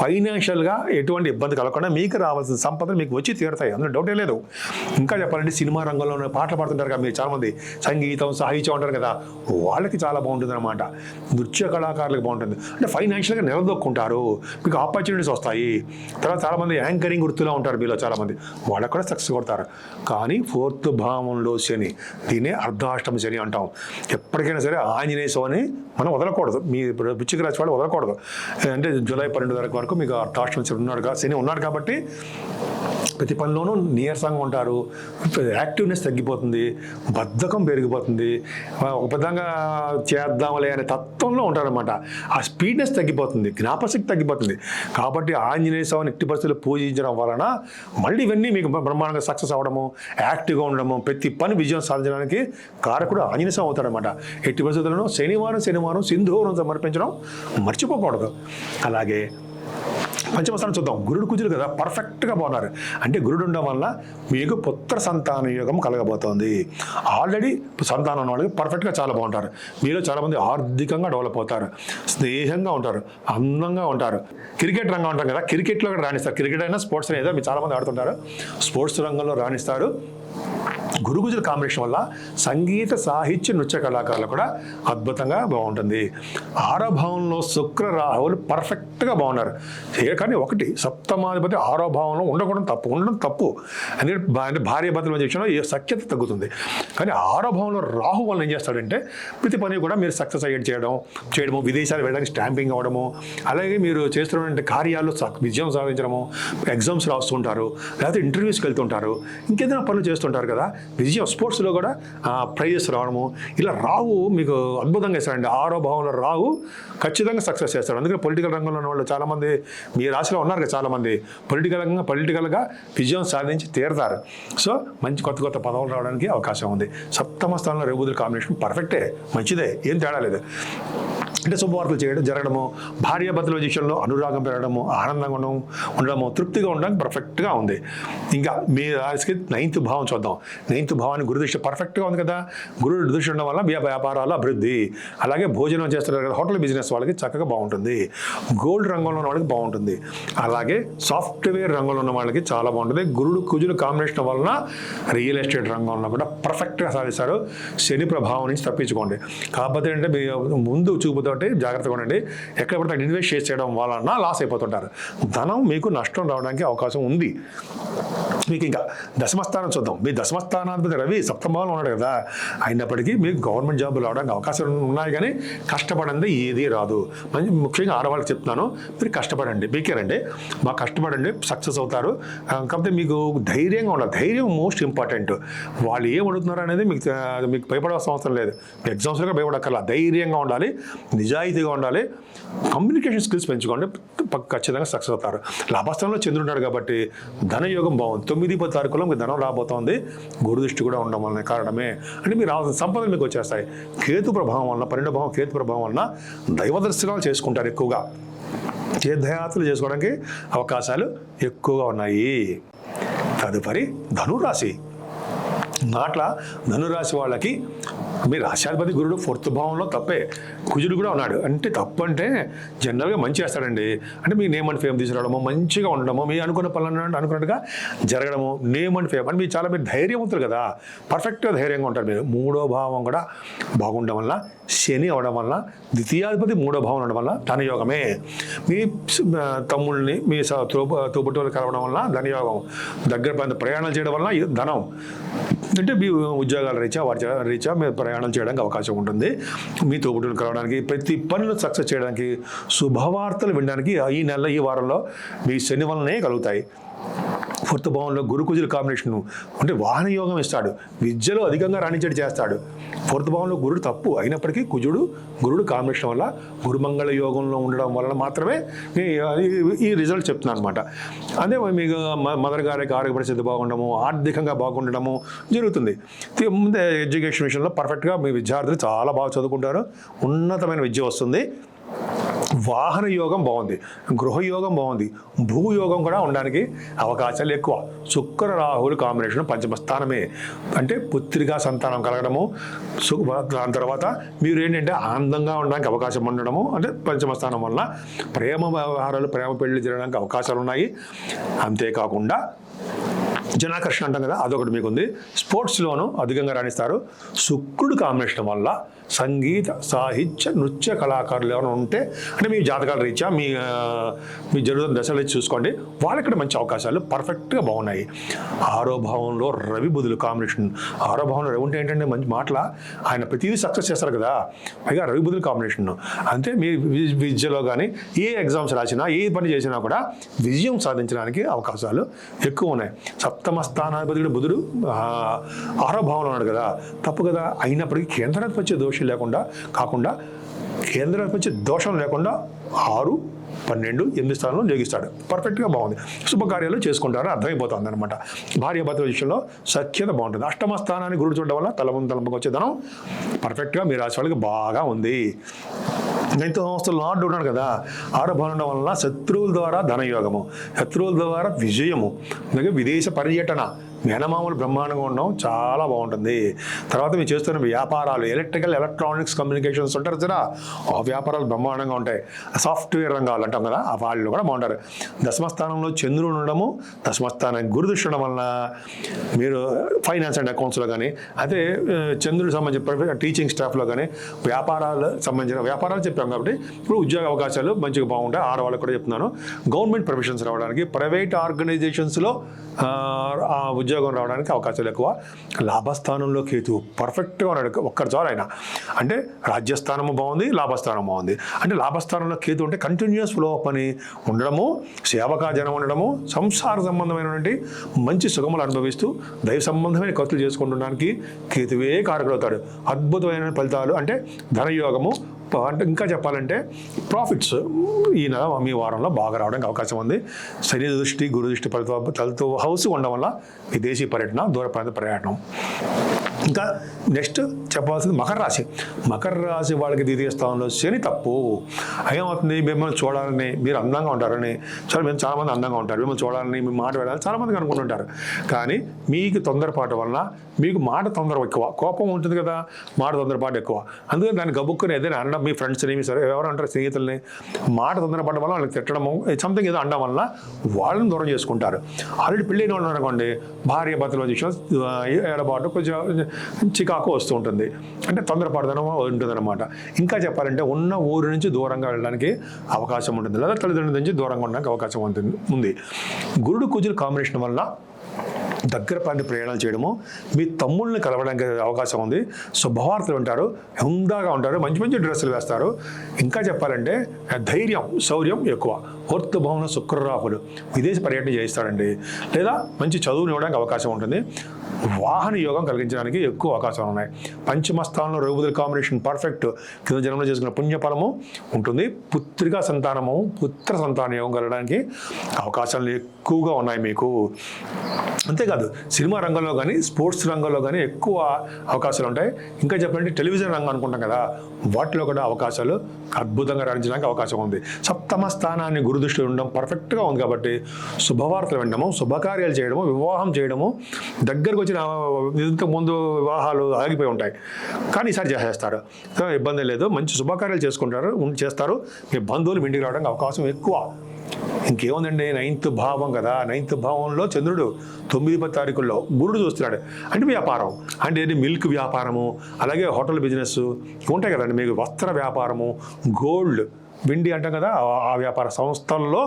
ఫైనాన్షియల్గా ఎటువంటి ఇబ్బంది కలగకుండా మీకు రావాల్సిన సంపదలు మీకు వచ్చి తీరుతాయి, అందులో డౌటే లేదు. ఇంకా చెప్పాలంటే సినిమా రంగంలో పాటలు పాడుతుంటారు కదా మీరు చాలామంది, సంగీతం, సాహిత్యం అంటారు కదా, వాళ్ళకి చాలా బాగుంటుంది అనమాట. నృత్య కళాకారులకు బాగుంటుంది. అంటే ఫైనాన్షియల్గా నిలదొక్కుంటారు, మీకు ఆపర్చునిటీస్ వస్తాయి. తర్వాత చాలామంది యాంకరింగ్ వృత్తిలో ఉంటారు మీలో చాలామంది, వాళ్ళకు కూడా సక్సెస్ కొడతారు. కానీ 4th భావంలో శని, దీన్నే అర్ధాష్టమ శని అంటాం. ఎప్పటికైనా సరే ఆంజనేయ స్వామిని మనం వదలకూడదు. మీ వృశ్చిక రాశి వాళ్ళు వదలకూడదు. అంటే జూలై 12 వరకు మీకు అర్ధాష్టమ శని ఉన్నాడు కాబట్టి ప్రతి పనిలోనూ నీరసంగా ఉంటారు, యాక్టివ్నెస్ తగ్గిపోతుంది, బద్ధకం పెరిగిపోతుంది, ఒక విధంగా చేద్దాంలే అనే తత్వంలో ఉంటారనమాట. ఆ స్పీడ్నెస్ తగ్గిపోతుంది, జ్ఞాపశక్తి తగ్గిపోతుంది. కాబట్టి ఆంజనేయ స్వామిని ఎట్టి పరిస్థితులు పూజించడం వలన మళ్ళీ ఇవన్నీ మీకు బ్రహ్మాండంగా సక్సెస్ అవ్వడము, యాక్టివ్గా ఉండడము, ప్రతి పని విజయం సాధించడానికి కారకుడు ఆంజనేయ స్వామి అవుతాడనమాట. ఎట్టి పరిస్థితులను శనివారం సింధూరం సమర్పించడం మర్చిపోకూడదు. అలాగే పంచమ స్థానం చూద్దాం. గురుడు కుజుడు కదా, పర్ఫెక్ట్గా బాగున్నారు. అంటే గురుడు ఉండడం వల్ల మీకు పుత్ర సంతాన యోగం కలగబోతోంది. ఆల్రెడీ సంతానం ఉన్న వాళ్ళకి పర్ఫెక్ట్గా చాలా బాగుంటారు. మీలో చాలామంది ఆర్థికంగా డెవలప్ అవుతారు, స్నేహంగా ఉంటారు, అందంగా ఉంటారు. క్రికెట్ రంగం ఉంటాం కదా, క్రికెట్లో కూడా రాణిస్తారు. క్రికెట్ అయినా స్పోర్ట్స్ అయినా మీరు చాలామంది ఆడుతుంటారు, స్పోర్ట్స్ రంగంలో రాణిస్తారు. గురుగుజుల కాంబినేషన్ వల్ల సంగీత, సాహిత్య, నృత్య కళాకారులు కూడా అద్భుతంగా బాగుంటుంది. 6వ భావంలో శుక్ర రాహువులు పర్ఫెక్ట్గా బాగున్నారు. కానీ ఒకటి, సప్తమాధిపతి 6వ భావంలో ఉండడం తప్పు. అంటే భార్య భర్తల మధ్య విషయంలో ఏ సఖ్యత తగ్గుతుంది. కానీ 6వ భావంలో రాహు వల్ల ఏం చేస్తాడంటే ప్రతి పని కూడా మీరు సక్సెస్ చేయడము, విదేశాలు వెళ్ళడానికి స్టాంపింగ్ అవ్వడము, అలాగే మీరు చేస్తున్నటువంటి కార్యాల్లో విజయం సాధించడము, ఎగ్జామ్స్ రాస్తుంటారు, లేకపోతే ఇంటర్వ్యూస్కి వెళ్తుంటారు, ఇంకేదైనా పనులు చేస్తుంటారు కదా. విజయం స్పోర్ట్స్లో కూడా ప్రైజెస్ రావడము ఇలా రావు మీకు అద్భుతంగా ఇస్తాడండి. 6వ భావంలో రావు ఖచ్చితంగా సక్సెస్ చేస్తాడు. అందుకే పొలిటికల్ రంగంలో ఉన్న వాళ్ళు చాలామంది మీ రాశిలో ఉన్నారు కదా, చాలామంది పొలిటికల్గా విజయం సాధించి తీరతారు. సో మంచి కొత్త కొత్త పదవులు రావడానికి అవకాశం ఉంది. సప్తమ స్థానంలో రవి బుధుల కాంబినేషన్ పర్ఫెక్టే, మంచిదే, ఏం తేడా లేదు. అంటే శుభవార్తలు జరగడము, భార్యాభర్తల విషయంలో అనురాగం పెరగడము, ఆనందంగా ఉండడము, తృప్తిగా ఉండడానికి పర్ఫెక్ట్గా ఉంది. ఇంకా మీ రాశికి 9th భావం చూద్దాం. 9th భావాన్ని గురు దృష్టి పర్ఫెక్ట్గా ఉంది కదా. గురుడు దృష్టి ఉండడం వల్ల వ్యాపారాలు అభివృద్ధి, అలాగే భోజనం చేస్తున్నారు కదా హోటల్ బిజినెస్ వాళ్ళకి చక్కగా బాగుంటుంది. గోల్డ్ రంగంలో ఉన్న వాళ్ళకి బాగుంటుంది. అలాగే సాఫ్ట్వేర్ రంగంలో ఉన్న వాళ్ళకి చాలా బాగుంటుంది. గురుడు కుజుడు కాంబినేషన్ వలన రియల్ ఎస్టేట్ రంగంలో కూడా పర్ఫెక్ట్గా సాధిస్తారు. శని ప్రభావం నుంచి తప్పించుకోండి. కాకపోతే అంటే మీ ముందు చూపుతోటి జాగ్రత్తగా ఉండండి. ఎక్కడ పడితే ఇన్వెస్ట్ చేయడం వలన లాస్ అయిపోతుంటారు. ధనం మీకు నష్టం రావడానికి అవకాశం ఉంది. మీకు ఇంకా దశమస్థానం చూద్దాం. మీ దశమస్థానాధిపతి రవి సప్తమంలో ఉన్నాడు కదా, అయినప్పటికీ మీకు గవర్నమెంట్ జాబులు రావడానికి అవకాశాలు ఉన్నాయి, కానీ కష్టపడండి ఏది రాదు. ముఖ్యంగా ఆడవాళ్ళకి చెప్తున్నాను, మీరు కష్టపడండి, మీకేనండి బాగా కష్టపడండి, సక్సెస్ అవుతారు. కాకపోతే మీకు ధైర్యంగా ఉండాలి. ధైర్యం మోస్ట్ ఇంపార్టెంట్. వాళ్ళు ఏం అడుగుతున్నారు అనేది మీకు భయపడాల్సిన అవసరం లేదు. ఎగ్జామ్స్లో భయపడక్కర్లా. ధైర్యంగా ఉండాలి, నిజాయితీగా ఉండాలి, కమ్యూనికేషన్ స్కిల్స్ పెంచుకోండి, ఖచ్చితంగా సక్సెస్ అవుతారు. లాభస్థానంలో చంద్రుడు ఉన్నాడు కాబట్టి ధనయోగం బాగుంది. 9-10 తారీఖులో మీకు ధనం రాబోతోంది. గురు దృష్టి కూడా ఉండడం వల్ల కారణమే. అంటే మీరు రావాల్సిన సంపదలు మీకు వచ్చేస్తాయి. కేతు ప్రభావం వలన, 12వ భావం కేతు ప్రభావం వలన దైవ దర్శనాలు చేసుకుంటారు. ఎక్కువగా తీర్థయాత్రలు చేసుకోవడానికి అవకాశాలు ఎక్కువగా ఉన్నాయి. తదుపరి ధనురాశి. నాట్ల ధనురాశి వాళ్ళకి మీ రాశ్యాధిపతి గురుడు 4th భావంలో తప్పే. కుజుడు కూడా ఉన్నాడు. అంటే తప్పు అంటే జనరల్గా మంచి చేస్తాడండి. అంటే మీ నేమ్ అండ్ ఫేమ్ తీసుకురావడము, మంచిగా ఉండడము, మీ అనుకున్న పనులు అనుకున్నట్టుగా జరగడము, నేమ్ అండ్ ఫేమ్ అంటే మీరు ధైర్యవంతులు కదా, పర్ఫెక్ట్గా ధైర్యంగా ఉంటారు మీరు. 3వ భావం కూడా బాగుండడం వల్ల, శని అవడం వల్ల, ద్వితీయాధిపతి 3వ భావం ఉండడం వల్ల ధనయోగమే. మీ తమ్ముళ్ళని, మీ తోబుట్టువులు కలవడం వల్ల ధనయోగం. దగ్గర ప్రయాణాలు చేయడం వల్ల ధనం. అంటే మీ ఉద్యోగాల రీత్యా మీరు ప్రయాణం చేయడానికి అవకాశం ఉంటుంది. మీ తోబుట్టువులు కలవడానికి, ప్రతి పనులు సక్సెస్ చేయడానికి, శుభవార్తలు వినడానికి ఈ నెల, ఈ వారంలో మీ శని వలనే కలుగుతాయి. 4th భావంలో గురు కుజుల కాంబినేషన్ అంటే వాహన యోగం ఇస్తాడు. విద్యలో అధికంగా రాణించేది చేస్తాడు. 4th భావంలో గురుడు తప్పు అయినప్పటికీ గురుడు కాంబినేషన్ వల్ల, గురుమంగళ యోగంలో ఉండడం వలన మాత్రమే ఈ రిజల్ట్ చెప్తున్నాను అనమాట. అదే మీకు మదర్ గారికి ఆరోగ్య పరిస్థితి బాగుండడము, ఆర్థికంగా బాగుండడము జరుగుతుంది. ముందే ఎడ్యుకేషన్ విషయంలో పర్ఫెక్ట్గా మీ విద్యార్థులు చాలా బాగా చదువుకుంటారు, ఉన్నతమైన విద్య వస్తుంది. వాహన యోగం బాగుంది, గృహయోగం బాగుంది, భూయోగం కూడా ఉండడానికి అవకాశాలు ఎక్కువ. శుక్ర రాహువుల కాంబినేషన్ 5వ స్థానమే. అంటే పుత్రికా సంతానం కలగడము, దాని తర్వాత మీరు ఏంటంటే ఆనందంగా ఉండడానికి అవకాశం ఉండడము, అంటే 5వ స్థానం వల్ల ప్రేమ వ్యవహారాలు, ప్రేమ పెళ్లి జరగడానికి అవకాశాలు ఉన్నాయి. అంతేకాకుండా జనాకర్షణ అంటాం కదా, అదొకటి మీకు ఉంది. స్పోర్ట్స్లోనూ అధికంగా రాణిస్తారు. శుక్రుడు కాంబినేషన్ వల్ల సంగీత, సాహిత్య, నృత్య కళాకారులు ఎవరైనా ఉంటే, అంటే మీ జాతకాల రీత్యా మీ జరుగుతున్న దశలు చూసుకోండి, వాళ్ళకి మంచి అవకాశాలు పర్ఫెక్ట్గా బాగున్నాయి. 6వ భావంలో రవి బుధులు కాంబినేషన్. 6వ భావంలో రవి ఉంటే ఏంటంటే మంచి మాటల ఆయన ప్రతిదీ సక్సెస్ చేస్తారు కదా, పైగా రవి బుధుల కాంబినేషన్. అంటే మీ విద్యలో కానీ ఏ ఎగ్జామ్స్ రాసినా, ఏ పని చేసినా కూడా విజయం సాధించడానికి అవకాశాలు ఎక్కువ ఉన్నాయి. 7వ స్థానాధిపతి బుధుడు 6వ భావంలో ఉన్నాడు కదా, తప్పు కదా. అయినప్పటికీ కేంద్రాధిపత్య దోషం కాకుండా కేంద్రాధిపత్య దోషం లేకుండా 6, 12, 8 స్థానంలో యోగిస్తాడు. పర్ఫెక్ట్గా బాగుంది. శుభకార్యాలు చేసుకుంటారని అర్థమైపోతుంది అనమాట. భార్యాభర్తల విషయంలో సఖ్యత బాగుంటుంది. 8వ స్థానాన్ని గురుడు చూడడం వల్ల తలపుకు వచ్చే ధనం పర్ఫెక్ట్గా మీ రాశి వాళ్ళకి బాగా ఉంది. 9వ సంవత్సరంలో నాడు ఉన్నాడు కదా, 6వ భావం ఉండడం వల్ల శత్రువుల ద్వారా ధనయోగము, శత్రువుల ద్వారా విజయము, అలాగే విదేశ పర్యటన, మేనమామూలు బ్రహ్మాండంగా ఉండడం చాలా బాగుంటుంది. తర్వాత మీరు చేస్తున్న వ్యాపారాలు, ఎలక్ట్రానిక్స్, కమ్యూనికేషన్స్ ఉంటారు కదా, ఆ వ్యాపారాలు బ్రహ్మాండంగా ఉంటాయి. సాఫ్ట్వేర్ రంగాలు అంటాం కదా, ఆ వాళ్ళు కూడా బాగుంటారు. 10వ స్థానంలో చంద్రుడు ఉండడము, 10వ స్థానానికి గురు దృష్టి ఉండడం వలన మీరు ఫైనాన్స్ అండ్ అకౌంట్స్లో కానీ, అదే చంద్రుడికి సంబంధించిన టీచింగ్ స్టాఫ్లో కానీ, సంబంధించిన వ్యాపారాలు చెప్పాం కాబట్టి ఇప్పుడు ఉద్యోగ అవకాశాలు మంచిగా బాగుంటాయి. ఆడవాళ్ళకి కూడా చెప్తున్నాను. గవర్నమెంట్ ప్రొఫెషన్స్ రావడానికి, ప్రైవేట్ ఆర్గనైజేషన్స్లో ఉద్యోగం రావడానికి అవకాశాలు ఎక్కువ. లాభస్థానంలో కేతువు పర్ఫెక్ట్గా ఉన్నాడు, ఒక్కటి చాలు ఆయన. అంటే రాజ్యస్థానము బాగుంది, లాభస్థానం బాగుంది. అంటే లాభస్థానంలో కేతు అంటే కంటిన్యూస్ ఫ్లో ఆఫ్ అని ఉండడము, సేవకాజనం ఉండడము, సంసార సంబంధమైనటువంటి మంచి సుఖములు అనుభవిస్తూ దైవ సంబంధమైన ఖర్చులు చేసుకుంటున్నానికి కేతువే కారకుడవుతాడు. అద్భుతమైన ఫలితాలు అంటే ధనయోగము, అంటే ఇంకా చెప్పాలంటే ప్రాఫిట్స్ ఈ నెల మీ వారంలో బాగా రావడానికి అవకాశం ఉంది. శని దృష్టి, గురు దృష్టి ఫలితో హౌస్ ఉండడం వల్ల విదేశీ పర్యటన, దూర ప్రాంత పర్యటన. ఇంకా నెక్స్ట్ చెప్పాల్సింది మకర రాశి. మకర రాశి వాళ్ళకి ద్వితీయ స్థానంలో శని తప్పు. ఏమవుతుంది, మిమ్మల్ని చూడాలని, మీరు అందంగా ఉంటారని, చాలామంది అందంగా ఉంటారు, మిమ్మల్ని చూడాలని, మీ మాట వెళ్ళాలని చాలామందికి అనుకుంటుంటారు. కానీ మీకు తొందరపాటు వలన మీకు మాట తొందర ఎక్కువ, కోపం ఉంటుంది కదా, మాట తొందరపాటు ఎక్కువ. అందుకని దాన్ని గబుక్కుని ఏదైనా అనడం, మీ ఫ్రెండ్స్ని, మీ సరే ఎవరు అంటారు స్నేహితుల్ని, మాట తొందరపడడం వల్ల వాళ్ళకి తిట్టడము, సంథింగ్ ఏదో అనడం వల్ల వాళ్ళని దూరం చేసుకుంటారు. ఆల్రెడీ పెళ్ళైన వాళ్ళు అనుకోండి, భార్య భర్తల విషయం ఎడబాటు కొంచెం చికాకు వస్తూ ఉంటుంది. అంటే తొందరపడదనం ఉంటుందన్నమాట. ఇంకా చెప్పాలంటే ఉన్న ఊరి నుంచి దూరంగా వెళ్ళడానికి అవకాశం ఉంటుంది, లేదా తల్లిదండ్రుల నుంచి దూరంగా ఉండడానికి అవకాశం ఉంది. గురుడు కుజుల కాంబినేషన్ వల్ల దగ్గర పాటి ప్రయాణాలు చేయడము, మీ తమ్ముళ్ళని కలవడానికి అవకాశం ఉంది. శుభవార్తలు ఉంటారు, హుందాగా ఉంటారు, మంచి మంచి డ్రెస్సులు వేస్తారు. ఇంకా చెప్పాలంటే ధైర్యం, శౌర్యం ఎక్కువ. భవన శుక్రరాహులు విదేశ పర్యటన చేయిస్తాడండి, లేదా మంచి చదువుని ఇవ్వడానికి అవకాశం ఉంటుంది. వాహన యోగం కలిగించడానికి ఎక్కువ అవకాశాలు ఉన్నాయి. పంచమ స్థానంలో రఘుబుధుల కాంబినేషన్ పర్ఫెక్ట్. కింద జన్మలో చేసుకున్న పుణ్యఫలము ఉంటుంది. పుత్రికా సంతానము, పుత్ర సంతాన యోగం కలగడానికి అవకాశాలు ఎక్కువగా ఉన్నాయి మీకు. అంతేకాదు సినిమా రంగంలో కానీ, స్పోర్ట్స్ రంగంలో కానీ ఎక్కువ అవకాశాలు ఉంటాయి. ఇంకా చెప్పాలంటే టెలివిజన్ రంగం అనుకుంటాం కదా, వాటిలో కూడా అవకాశాలు అద్భుతంగా రాణించడానికి అవకాశం ఉంది. సప్తమ స్థానాన్ని గురుదృష్టి ఉండడం పర్ఫెక్ట్గా ఉంది కాబట్టి శుభవార్తలు వినడము, శుభకార్యాలు చేయడము, వివాహం చేయడము, దగ్గరకు వచ్చిన ఇంతకు ముందు వివాహాలు ఆగిపోయి ఉంటాయి కానీ ఈసారి చేసేస్తారు, ఇబ్బంది లేదు. మంచి శుభకార్యాలు చేస్తారు. మీ బంధువులు ఇంటికి రావడానికి అవకాశం ఎక్కువ. ఇంకేముందండి, 9th భావం కదా, 9th భావంలో చంద్రుడు 9-10 తారీఖుల్లో గురుడు చూస్తున్నాడు. అంటే వ్యాపారం అంటే మిల్క్ వ్యాపారము, అలాగే హోటల్ బిజినెస్ ఉంటాయి కదండి, మీకు వస్త్ర వ్యాపారము, గోల్డ్, వెండి అంటాం కదా, ఆ వ్యాపార సంస్థల్లో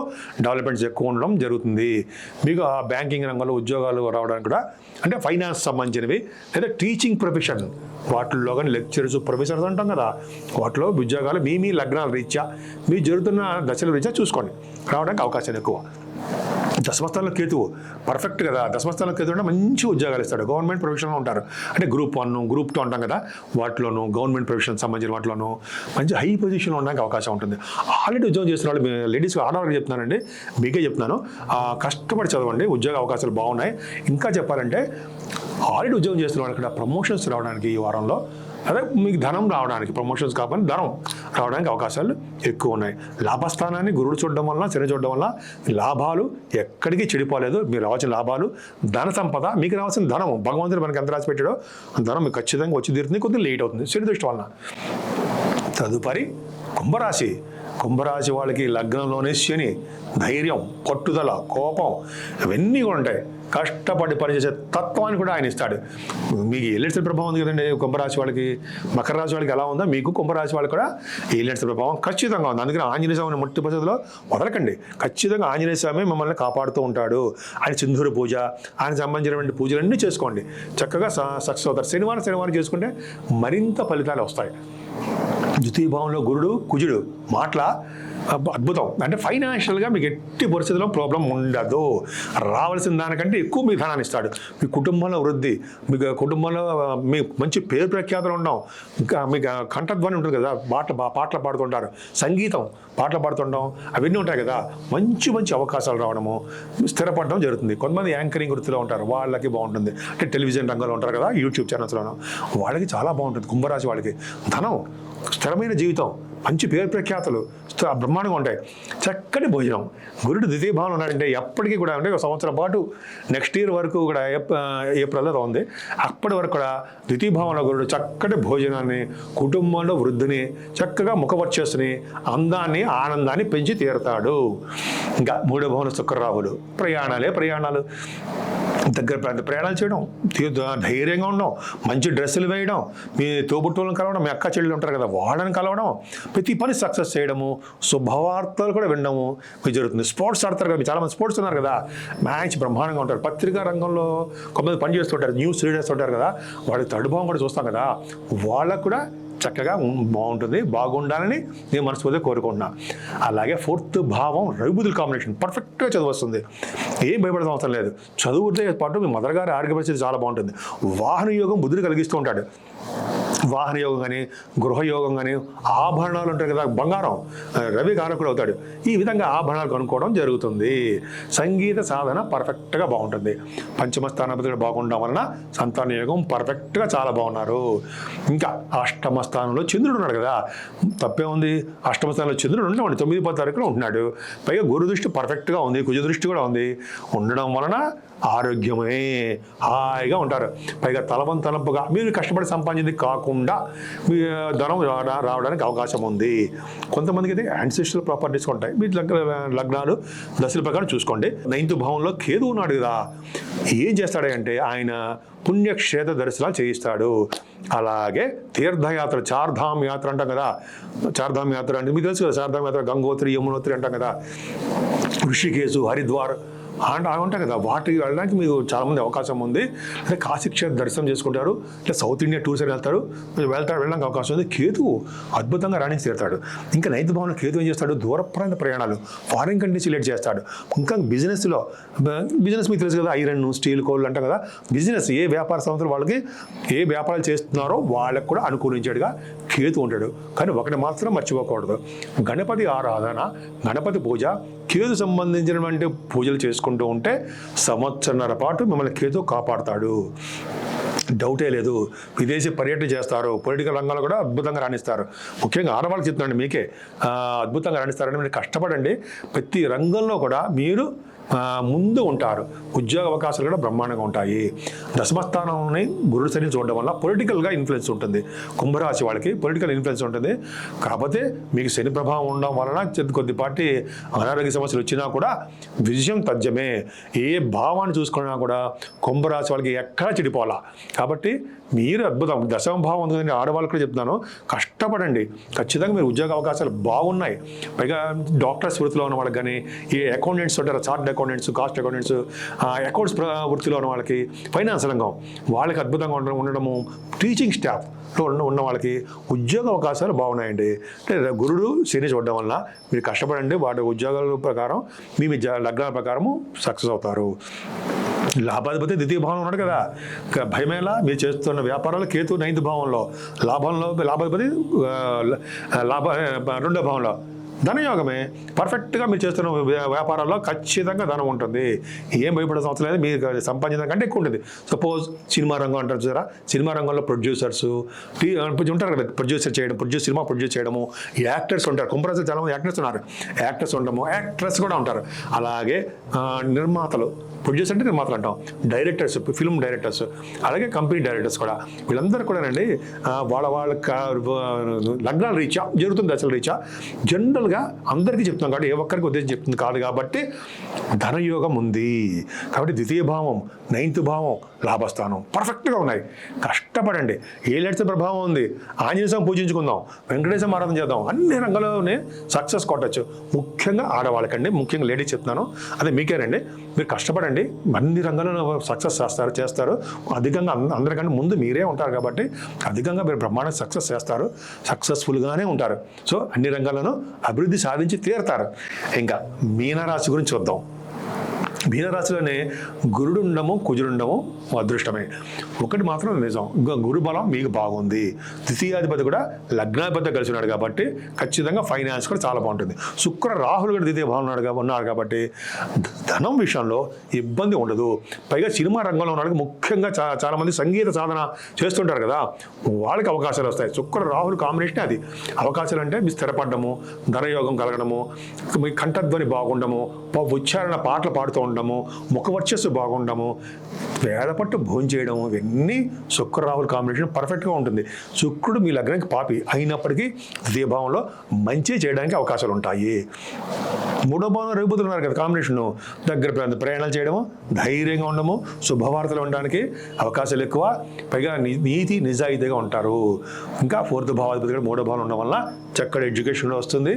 డెవలప్మెంట్స్ ఎక్కువ ఉండడం జరుగుతుంది. మీకు ఆ బ్యాంకింగ్ రంగంలో ఉద్యోగాలు రావడానికి కూడా, అంటే ఫైనాన్స్ సంబంధించినవి, లేదా టీచింగ్ ప్రొఫెషన్ వాటిల్లో కానీ లెక్చరర్స్, ప్రొఫెసర్స్ అంటాం కదా, వాటిలో ఉద్యోగాలు మీ లగ్నాల రీత్యా, మీ జరుగుతున్న దశల రీత్యా చూసుకోండి, రావడానికి అవకాశాలు ఎక్కువ. దశమస్థానంలో కేతువు పర్ఫెక్ట్ కదా, దశమస్థానంలో కేతు అంటే మంచి ఉద్యోగాలు ఇస్తాడు. గవర్నమెంట్ ప్రొఫెషన్లో ఉంటారు, అంటే గ్రూప్ 1, గ్రూప్ 2 అంటాం కదా, వాటిలోనూ గవర్నమెంట్ ప్రొఫెషన్ సంబంధించిన వాటిలోనూ మంచి హై పొజిషన్లో ఉండడానికి అవకాశం ఉంటుంది. ఆల్రెడీ ఉద్యోగం చేస్తున్న వాళ్ళు, లేడీస్ ఆడవాళ్ళకి చెప్తున్నానండి, మీకే చెప్తున్నాను, కష్టపడి చదవండి, ఉద్యోగ అవకాశాలు బాగున్నాయి. ఇంకా చెప్పాలంటే ఆల్రెడీ ఉద్యోగం చేస్తున్న వాళ్ళకి కూడా ప్రమోషన్స్ రావడానికి ఈ వారంలో, అదే మీకు ధనం రావడానికి, ప్రమోషన్స్ కాకపోతే ధనం రావడానికి అవకాశాలు ఎక్కువ ఉన్నాయి. లాభస్థానాన్ని గురుడు చూడడం వల్ల, శని చూడడం వల్ల లాభాలు ఎక్కడికి చెడిపోలేదు. మీరు రావాల్సిన లాభాలు, ధన సంపద, మీకు రావాల్సిన ధనం భగవంతుడు మనకి ఎంత రాసి పెట్టాడో ధనం మీకు ఖచ్చితంగా వచ్చి తీరుతుంది. కొద్దిగా లేట్ అవుతుంది శని దృష్టి వలన. తదుపరి కుంభరాశి వాళ్ళకి లగ్నంలోనే శని, ధైర్యం, పట్టుదల, కోపం ఇవన్నీ కూడా ఉంటాయి. కష్టపడి పనిచేసే తత్వాన్ని కూడా ఆయన ఇస్తాడు. మీకు ఏలియట్స్ ప్రభావం ఉంది కదండి కుంభరాశి వాళ్ళకి. మకర రాశి వాళ్ళకి ఎలా ఉందో మీకు కుంభరాశి వాళ్ళకి కూడా ఏలియట్స్ ప్రభావం ఖచ్చితంగా ఉంది. అందుకని ఆంజనేయ స్వామిని ముట్టి పద్ధతిలో వదలకండి. ఖచ్చితంగా ఆంజనేయ స్వామి మిమ్మల్ని కాపాడుతూ ఉంటాడు. ఆయన సింధూర పూజ, ఆయన సంబంధించినటువంటి పూజలన్నీ చేసుకోండి, చక్కగా సక్సెస్ అవుతారు. శనివారం చేసుకుంటే మరింత ఫలితాలు వస్తాయి. ద్వితీయ భావంలో గురుడు కుజుడు మాటల అద్భుతం. అంటే ఫైనాన్షియల్గా మీకు ఎట్టి పరిస్థితుల్లో ప్రాబ్లం ఉండదు. రావాల్సిన దానికంటే ఎక్కువ మీ ధనాన్ని ఇస్తాడు. మీ కుటుంబంలో వృద్ధి, మీకు కుటుంబంలో మీకు మంచి పేరు ప్రఖ్యాతలు ఉండడం, ఇంకా మీకు కంఠధ్వని ఉంటుంది కదా, పాటలు పాడుతుంటారు, సంగీతం పాటలు పాడుతుండడం, అవన్నీ ఉంటాయి కదా, మంచి అవకాశాలు రావడము, స్థిరపడడం జరుగుతుంది. కొంతమంది యాంకరింగ్ వృత్తిలో ఉంటారు, వాళ్ళకి బాగుంటుంది. అంటే టెలివిజన్ రంగంలో ఉంటారు కదా, యూట్యూబ్ ఛానల్స్లోనూ, వాళ్ళకి చాలా బాగుంటుంది. కుంభరాశి వాళ్ళకి ధనం, స్థిరమైన జీవితం, మంచి పేరు ప్రఖ్యాతులు బ్రహ్మాండంగా ఉంటాయి. చక్కటి భోజనం. గురుడు ద్వితీయ భావంలో ఉన్నాడంటే ఎప్పటికీ కూడా, అంటే ఒక సంవత్సరం పాటు నెక్స్ట్ ఇయర్ వరకు కూడా, ఏప్రిల్లో ఉంది, అప్పటి వరకు కూడా ద్వితీయ భావంలో గురుడు చక్కటి భోజనాన్ని, కుటుంబంలో వృద్ధిని, చక్కగా ముఖవర్చస్సుని, అందాన్ని, ఆనందాన్ని పెంచి తీరుతాడు. ఇంకా 3వ భావంలో శుక్రరాహులు, ప్రయాణాలు. దగ్గర ప్రాంత ప్రయాణాలు చేయడం, ధైర్యంగా ఉండడం, మంచి డ్రెస్సులు వేయడం, మీ తోబుట్టువులను కలవడం, మీ అక్క చెల్లెలు ఉంటారు కదా వాళ్ళని కలవడం, ప్రతి పని సక్సెస్ చేయడము, శుభవార్తలు కూడా వినడము మీకు జరుగుతుంది. స్పోర్ట్స్ ఆడతారు కదా, చాలామంది స్పోర్ట్స్ ఉన్నారు కదా, మ్యాచ్ బ్రహ్మాండంగా ఉంటారు. పత్రికా రంగంలో కొంతమంది పని చేస్తుంటారు, న్యూస్ రీడర్స్ ఉంటారు కదా, వాడి తడుభావం కూడా చూస్తాం కదా, వాళ్ళకు కూడా చక్కగా బాగుంటుంది, బాగుండాలని నేను మనస్ఫూర్తిగా కోరుకుంటున్నా. అలాగే 4th భావం రవిబుధుల కాంబినేషన్ పర్ఫెక్ట్గా చదువు వస్తుంది, ఏం భయపడడం అవసరం లేదు. చదువుతో పాటు మీ మదర్ గారి ఆరోగ్య పరిస్థితి చాలా బాగుంటుంది. వాహన యోగం బుధుడు కలిగిస్తూ ఉంటాడు. వాహన యోగం కానీ, గృహయోగం కానీ, ఆభరణాలు ఉంటాయి కదా, బంగారం రవి కారకుడు అవుతాడు. ఈ విధంగా ఆభరణాలు కొనుక్కోవడం జరుగుతుంది. సంగీత సాధన పర్ఫెక్ట్గా బాగుంటుంది. పంచమ స్థానాధిపతి బాగుండడం వలన సంతాన యోగం పర్ఫెక్ట్గా చాలా బాగున్నారు. ఇంకా అష్టమ స్థానంలో చంద్రుడు ఉన్నాడు కదా, తప్పే ఉంది. అష్టమ స్థానంలో చంద్రుడు ఉన్నాడు, 9-10 తారీఖులో ఉంటున్నాడు. పైగా గురు దృష్టి పర్ఫెక్ట్గా ఉంది, కుజ దృష్టి కూడా ఉంది. ఉండడం వలన ఆరోగ్యమే, హాయిగా ఉంటారు. పైగా తలవంతలంపుగా మీరు కష్టపడి సంపాదించింది కాకుండా మీ ధనం రావడానికి అవకాశం ఉంది. కొంతమందికి అయితే యాన్సిస్ట్రల్ ప్రాపర్టీస్ ఉంటాయి. మీ లగ్నాలు దశల ప్రకారం చూసుకోండి. 9th భావంలో కేతు ఉన్నాడు కదా, ఏం చేస్తాడంటే ఆయన పుణ్యక్షేత్ర దర్శనాలు చేయిస్తాడు. అలాగే తీర్థయాత్ర, చార్ధామ్ యాత్ర అంటాం కదా, చార్ధామ్ యాత్ర అంటే మీకు తెలుసు కదా, చార్ధామ్ యాత్ర గంగోత్రి, యమునోత్రి అంటాం కదా, ఋషికేశు, హరిద్వార్ ఉంటాయి కదా, వాటికి వెళ్ళడానికి మీకు చాలామంది అవకాశం ఉంది. అంటే కాశీక్షేత్ర దర్శనం చేసుకుంటారు, అంటే సౌత్ ఇండియా టూర్స్ అని వెళ్ళడానికి అవకాశం ఉంది. కేతువు అద్భుతంగా రాణించి తీరుతాడు. ఇంకా 9th భావంలో కేతు ఏం చేస్తాడు, దూర ప్రాంత ప్రయాణాలు, ఫారిన్ కంట్రీస్ రిలేట్ చేస్తాడు. ఇంకా బిజినెస్ మీకు తెలుసు కదా, ఐరన్, స్టీల్, కోల్ అంటాం కదా, బిజినెస్ ఏ వ్యాపార సంస్థలు వాళ్ళకి ఏ వ్యాపారాలు చేస్తున్నారో వాళ్ళకు కూడా అనుకూలించాడుగా కేతు ఉంటాడు. కానీ ఒకటి మాత్రం మర్చిపోకూడదు, గణపతి ఆరాధన, గణపతి పూజ, కేతు సంబంధించినటువంటి పూజలు చేసుకుంటూ ఉంటే సంవత్సరన్నర పాటు మిమ్మల్ని కేతు కాపాడుతాడు, డౌటే లేదు. విదేశీ పర్యటన చేస్తారు, పొలిటికల్ రంగంలో కూడా అద్భుతంగా రాణిస్తారు. ముఖ్యంగా ఆడవాళ్ళకి చెప్తున్నాండి, మీకే అద్భుతంగా రాణిస్తారని మీరు కష్టపడండి. ప్రతి రంగంలో కూడా మీరు ముందు ఉంటారు. ఉద్యోగ అవకాశాలు కూడా బ్రహ్మాండంగా ఉంటాయి. దశమస్థానాన్ని గురుడు శని చూడడం వల్ల పొలిటికల్గా ఇన్ఫ్లుయెన్స్ ఉంటుంది. కుంభరాశి వాళ్ళకి పొలిటికల్ ఇన్ఫ్లుయెన్స్ ఉంటుంది. కాకపోతే మీకు శని ప్రభావం ఉండడం వలన కొద్దిపాటి అనారోగ్య సమస్యలు వచ్చినా కూడా విజయం తథ్యమే. ఏ భావాన్ని చూసుకున్నా కూడా కుంభరాశి వాళ్ళకి ఎక్కడా చెడిపోవాలా. కాబట్టి మీరు అద్భుతం. దశమ భావం ఉంది, ఆడవాళ్ళకి కూడా చెప్తున్నాను, కష్టపడండి. ఖచ్చితంగా మీరు ఉద్యోగ అవకాశాలు బాగున్నాయి. పైగా డాక్టర్స్ వృత్తిలో ఉన్న వాళ్ళకి కానీ, ఏ అకౌంటెంట్స్ ఉంటారో, chart accountants, cost accountants, accounts వృత్తిలో ఉన్న వాళ్ళకి, ఫైనాన్స్ రంగం వాళ్ళకి అద్భుతంగా ఉండడము, టీచింగ్ స్టాఫ్లో ఉన్న వాళ్ళకి ఉద్యోగ అవకాశాలు బాగున్నాయండి. అంటే గురుడు శని చూడడం వల్ల మీరు కష్టపడండి, వాటి ఉద్యోగాల ప్రకారం మీ లగ్నాల ప్రకారము సక్సెస్ అవుతారు. లాభాధిపతి 2వ భావంలో ఉన్నాడు కదా, భయమేలా. మీరు చేస్తున్న వ్యాపారాలు కేతు 9th భావంలో, లాభాధిపతి 2వ భావంలో, ధనయోగమే. పర్ఫెక్ట్గా మీరు చేస్తున్న వ్యాపారాల్లో ఖచ్చితంగా ధనం ఉంటుంది, ఏం భయపడే అవసరం లేదు. మీరు సంపాదించడం కంటే ఎక్కువ ఉంటుంది. సపోజ్ సినిమా రంగం అంటారు చూసారా, సినిమా రంగంలో ప్రొడ్యూసర్స్ ఉంటారు కదా, సినిమా ప్రొడ్యూస్ చేయడము, యాక్టర్స్ ఉంటారు. కుంభరాశి చాలామంది యాక్టర్స్ ఉన్నారు, యాక్టర్స్ ఉండము, యాక్ట్రెస్ కూడా ఉంటారు. అలాగే నిర్మాతలు, ప్రొడ్యూసర్ అంటే నిర్మాతలు అంటాం, డైరెక్టర్స్, ఫిల్మ్ డైరెక్టర్స్, అలాగే కంపెనీ డైరెక్టర్స్ కూడా, వీళ్ళందరూ కూడా అండి వాళ్ళ లగ్నాల రీత్యా జరుగుతుంది, దశల రీత్యా జనరల్గా అందరికీ చెప్తున్నాం కాబట్టి ఏ ఒక్కరికి ఉద్దేశం చెప్తుంది కాదు. కాబట్టి ధనయోగం ఉంది. కాబట్టి 2వ భావం, 9th భావం, లాభస్థానం పర్ఫెక్ట్గా ఉన్నాయి. కష్టపడండి. ఏలేడ్చ ప్రభావం ఉంది, ఆంజనేయ స్వామి పూజించుకుందాం, వెంకటేశ్వర ఆరాధన చేద్దాం, అన్ని రంగాల్లోనే సక్సెస్ కొట్టచ్చు. ముఖ్యంగా ఆడవాళ్ళకండి, ముఖ్యంగా లేడీస్ చెప్తున్నాను, అదే మీకేనండి. మీరు కష్టపడండి, అన్ని రంగాల్లో సక్సెస్ చేస్తారు. అధికంగా అందరికంటే ముందు మీరే ఉంటారు కాబట్టి అధికంగా మీరు బ్రహ్మాండంగా సక్సెస్ చేస్తారు, సక్సెస్ఫుల్గానే ఉంటారు. సో అన్ని రంగాల్లోనూ అభివృద్ధి సాధించి తీరుతారు. ఇంకా మీనరాశి గురించి చూద్దాం. మీనరాశిలోనే గురుడు ఉండము, కుజుడుండము అదృష్టమే. ఒకటి మాత్రం నిజం, గురు బలం మీకు బాగుంది. 2వ కూడా లగ్నాధిపతి కలిసి ఉన్నాడు కాబట్టి ఖచ్చితంగా ఫైనాన్స్ కూడా చాలా బాగుంటుంది. శుక్ర రాహులు కూడా 2వ భావం ఉన్నాడు కాబట్టి ధనం విషయంలో ఇబ్బంది ఉండదు. పైగా సినిమా రంగంలో ఉన్న వాళ్ళకి, ముఖ్యంగా చాలామంది సంగీత సాధన చేస్తుంటారు కదా, వాళ్ళకి అవకాశాలు వస్తాయి. శుక్ర రాహులు కాంబినేషన్ అది. అవకాశాలు అంటే మీ స్థిరపడము, ధనయోగం కలగడము, మీ కంఠధ్వని బాగుండము, ఉచ్చారణ పాటలు పాడుతూ ఉండము, ముఖ వర్చస్సు బాగుండము, వేదపట్టు భోజనం చేయడము, ఇవన్నీ శుక్ర రాహుల్ కాంబినేషన్ పర్ఫెక్ట్గా ఉంటుంది. శుక్రుడు మీ లగ్నానికి పాపి అయినప్పటికీ 2వ భావంలో మంచి చేయడానికి అవకాశాలు ఉంటాయి. మూడో భావం రవిబుధులు ఉన్నారు కదా, కాంబినేషన్ దగ్గర ప్రయాణాలు చేయడము, ధైర్యంగా ఉండము, శుభవార్తలు ఉండడానికి అవకాశాలు ఎక్కువ, పైగా నీతి నిజాయితీగా ఉంటారు. ఇంకా ఫోర్త్ భావాధిపతి కూడా మూడో భావం ఉండడం వల్ల చక్కటి ఎడ్యుకేషన్లో వస్తుంది,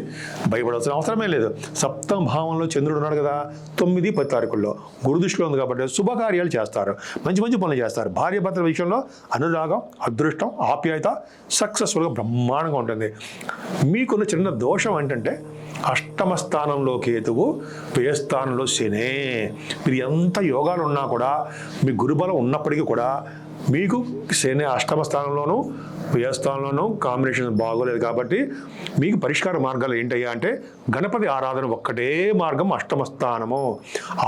భయపడాల్సిన అవసరమే లేదు. సప్తమ భావంలో చంద్రుడు ఉన్నాడు కదా, 9, 10 తారీఖుల్లో గురు దృష్టిలో ఉంది కాబట్టి శుభకార్యాలు చేస్తారు, మంచి మంచి పనులు చేస్తారు. భార్యాభర్తల విషయంలో అనురాగం, అదృష్టం, ఆప్యాయత సక్సెస్ఫుల్గా బ్రహ్మాండంగా ఉంటుంది. మీకున్న చిన్న దోషం ఏంటంటే అష్టమ స్థానంలో కేతువు, వ్యయ స్థానంలో శనే. మీరు ఎంత యోగాలు ఉన్నా కూడా, మీ గురుబలం ఉన్నప్పటికీ కూడా మీకు శని అష్టమ స్థానంలోనూ వ్యయ స్థానంలోనూ కాంబినేషన్ బాగోలేదు. కాబట్టి మీకు పరిష్కార మార్గాలు ఏంటయ్యా అంటే గణపతి ఆరాధన ఒక్కటే మార్గం. అష్టమ స్థానము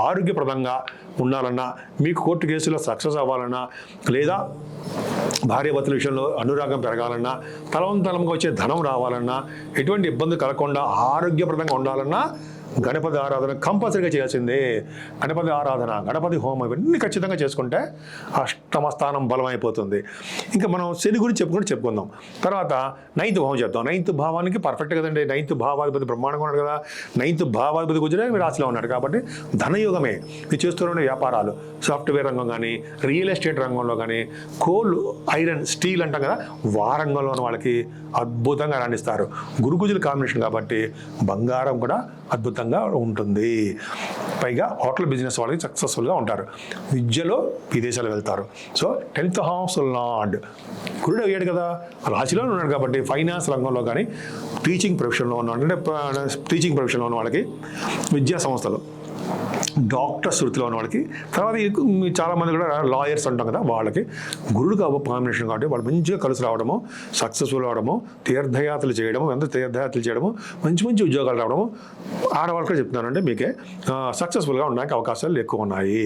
ఆరోగ్యప్రదంగా ఉండాలన్నా, మీకు కోర్టు కేసులో సక్సెస్ అవ్వాలన్నా, లేదా భార్యాభర్తల విషయంలో అనురాగం పెరగాలన్నా, తలవంతలంగా వచ్చే ధనం రావాలన్నా, ఎటువంటి ఇబ్బంది కలగకుండా ఆరోగ్యప్రదంగా ఉండాలన్నా గణపతి ఆరాధన కంపల్సరీగా చేయాల్సిందే. గణపతి ఆరాధన, గణపతి హోమం ఇవన్నీ ఖచ్చితంగా చేసుకుంటే అష్టమ స్థానం బలమైపోతుంది. ఇంకా మనం శని గురించి చెప్పుకుందాం. తర్వాత 9th భావం చెప్తాం. 9th భావానికి పర్ఫెక్ట్ కదండి. 9th భావాధిపతి బ్రహ్మాండంగా ఉన్నాడు కదా. 9th భావాధిపతి గురించి మీ రాశిలో ఉన్నాడు కాబట్టి ధనయోగమే. మీరు చేస్తున్న వ్యాపారాలు, సాఫ్ట్వేర్ రంగం కానీ, రియల్ ఎస్టేట్ రంగంలో కానీ, కోల్, ఐరన్, స్టీల్ అంటాం కదా, రంగంలో ఉన్న వాళ్ళకి అద్భుతంగా రాణిస్తారు. గురుకుజుల కాంబినేషన్ కాబట్టి బంగారం కూడా అద్భుతంగా ఉంటుంది. పైగా హోటల్ బిజినెస్ వాళ్ళకి సక్సెస్ఫుల్గా ఉంటారు. విద్యలో విదేశాలు వెళ్తారు. సో 10th హౌస్ లార్డ్ గురుడు అయ్యాడు కదా, రాశిలో ఉన్నాడు కాబట్టి ఫైనాన్స్ రంగంలో కానీ, టీచింగ్ ప్రొఫెషన్లో ఉన్న అంటే టీచింగ్ ప్రొఫెషన్లో ఉన్న వాళ్ళకి, విద్యా సంస్థలు, డాక్టర్స్ వృత్తిలో ఉన్న వాళ్ళకి, తర్వాత చాలామంది కూడా లాయర్స్ అంటాం కదా, వాళ్ళకి గురుడు కాంబినేషన్ కాబట్టి వాళ్ళు మంచిగా కలిసి రావడము, సక్సెస్ఫుల్ అవడము, తీర్థయాత్రలు చేయడము, తీర్థయాత్రలు చేయడము, మంచి మంచి ఉద్యోగాలు రావడము. ఆడవాళ్ళు కూడా చెప్తున్నానంటే మీకే సక్సెస్ఫుల్గా ఉండడానికి అవకాశాలు ఎక్కువ ఉన్నాయి.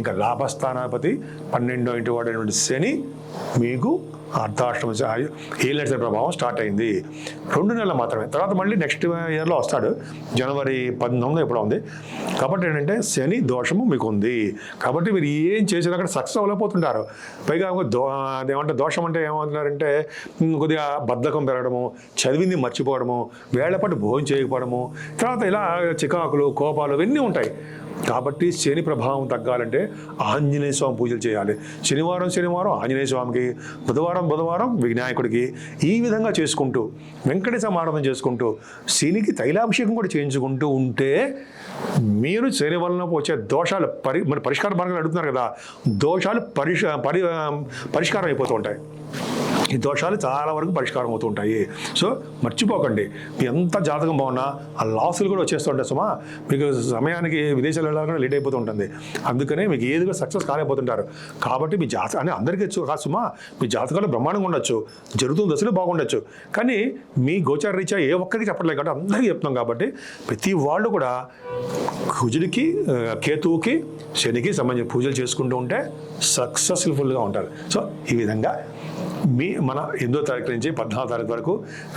ఇంకా లాభస్థానాధిపతి 12వ ఇంటి వాడైనటువంటి శని మీకు అర్ధాష్టమ ఏళ్ళ ప్రభావం స్టార్ట్ అయింది. 2 నెలలు మాత్రమే. తర్వాత మళ్ళీ నెక్స్ట్ ఇయర్లో వస్తాడు, జనవరి 19 ఎప్పుడో ఉంది. కాబట్టి ఏంటంటే శని దోషము మీకు ఉంది. కాబట్టి మీరు ఏం చేసినా అక్కడ సక్సెస్ అవ్వలేకపోతుంటారు. పైగా అదేమంటే దోషం అంటే ఏమవుతున్నారంటే కొద్దిగా బద్ధకం పెరగడము, చదివింది మర్చిపోవడము, వేళ్లపాటు భోజనం చేయకపోవడము, తర్వాత ఇలా చికాకులు, కోపాలు ఇవన్నీ ఉంటాయి. కాబట్టి శని ప్రభావం తగ్గాలంటే ఆంజనేయ స్వామి పూజలు చేయాలి. శనివారం ఆంజనేయ స్వామికి, బుధవారం వినాయకుడికి, ఈ విధంగా చేసుకుంటూ వెంకటేశ్వర ఆరాధన చేసుకుంటూ శనికి తైలాభిషేకం కూడా చేయించుకుంటూ ఉంటే మీరు శని వలన వచ్చే దోషాలు మరి పరిష్కార మార్గాలు అడుగుతున్నారు కదా, దోషాలు పరిష్కారం అయిపోతూ ఉంటాయి. ఈ దోషాలు చాలా వరకు పరిష్కారం అవుతూ ఉంటాయి. సో మర్చిపోకండి, మీ ఎంత జాతకం బాగున్నా ఆ లాసులు కూడా వచ్చేస్తుంటాయి సుమా. మీకు సమయానికి విదేశాలు వెళ్ళాలని లేట్ అయిపోతూ ఉంటుంది. అందుకనే మీకు ఏది కూడా సక్సెస్ కాలేకపోతుంటారు. కాబట్టి మీ అని అందరికీ కాదు సుమా, మీ జాతకాలు బ్రహ్మాండంగా ఉండొచ్చు, జరుగుతున్న దశలో బాగుండొచ్చు, కానీ మీ గోచార రీత్యా ఏ ఒక్కరికి చెప్పట్లేదు కాబట్టి అందరికీ చెప్తున్నాం. కాబట్టి ప్రతి వాళ్ళు కూడా కుజుడికి, కేతువుకి, శనికి సంబంధించిన పూజలు చేసుకుంటూ ఉంటే సక్సెస్ఫుల్గా ఉంటారు. సో ఈ విధంగా మన 8వ తారీఖు నుంచి 14వ తారీఖు వరకు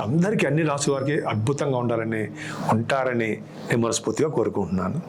అందరికీ, అన్ని రాసుల వారికి అద్భుతంగా ఉంటారని నేను మనస్ఫూర్తిగా కోరుకుంటున్నాను.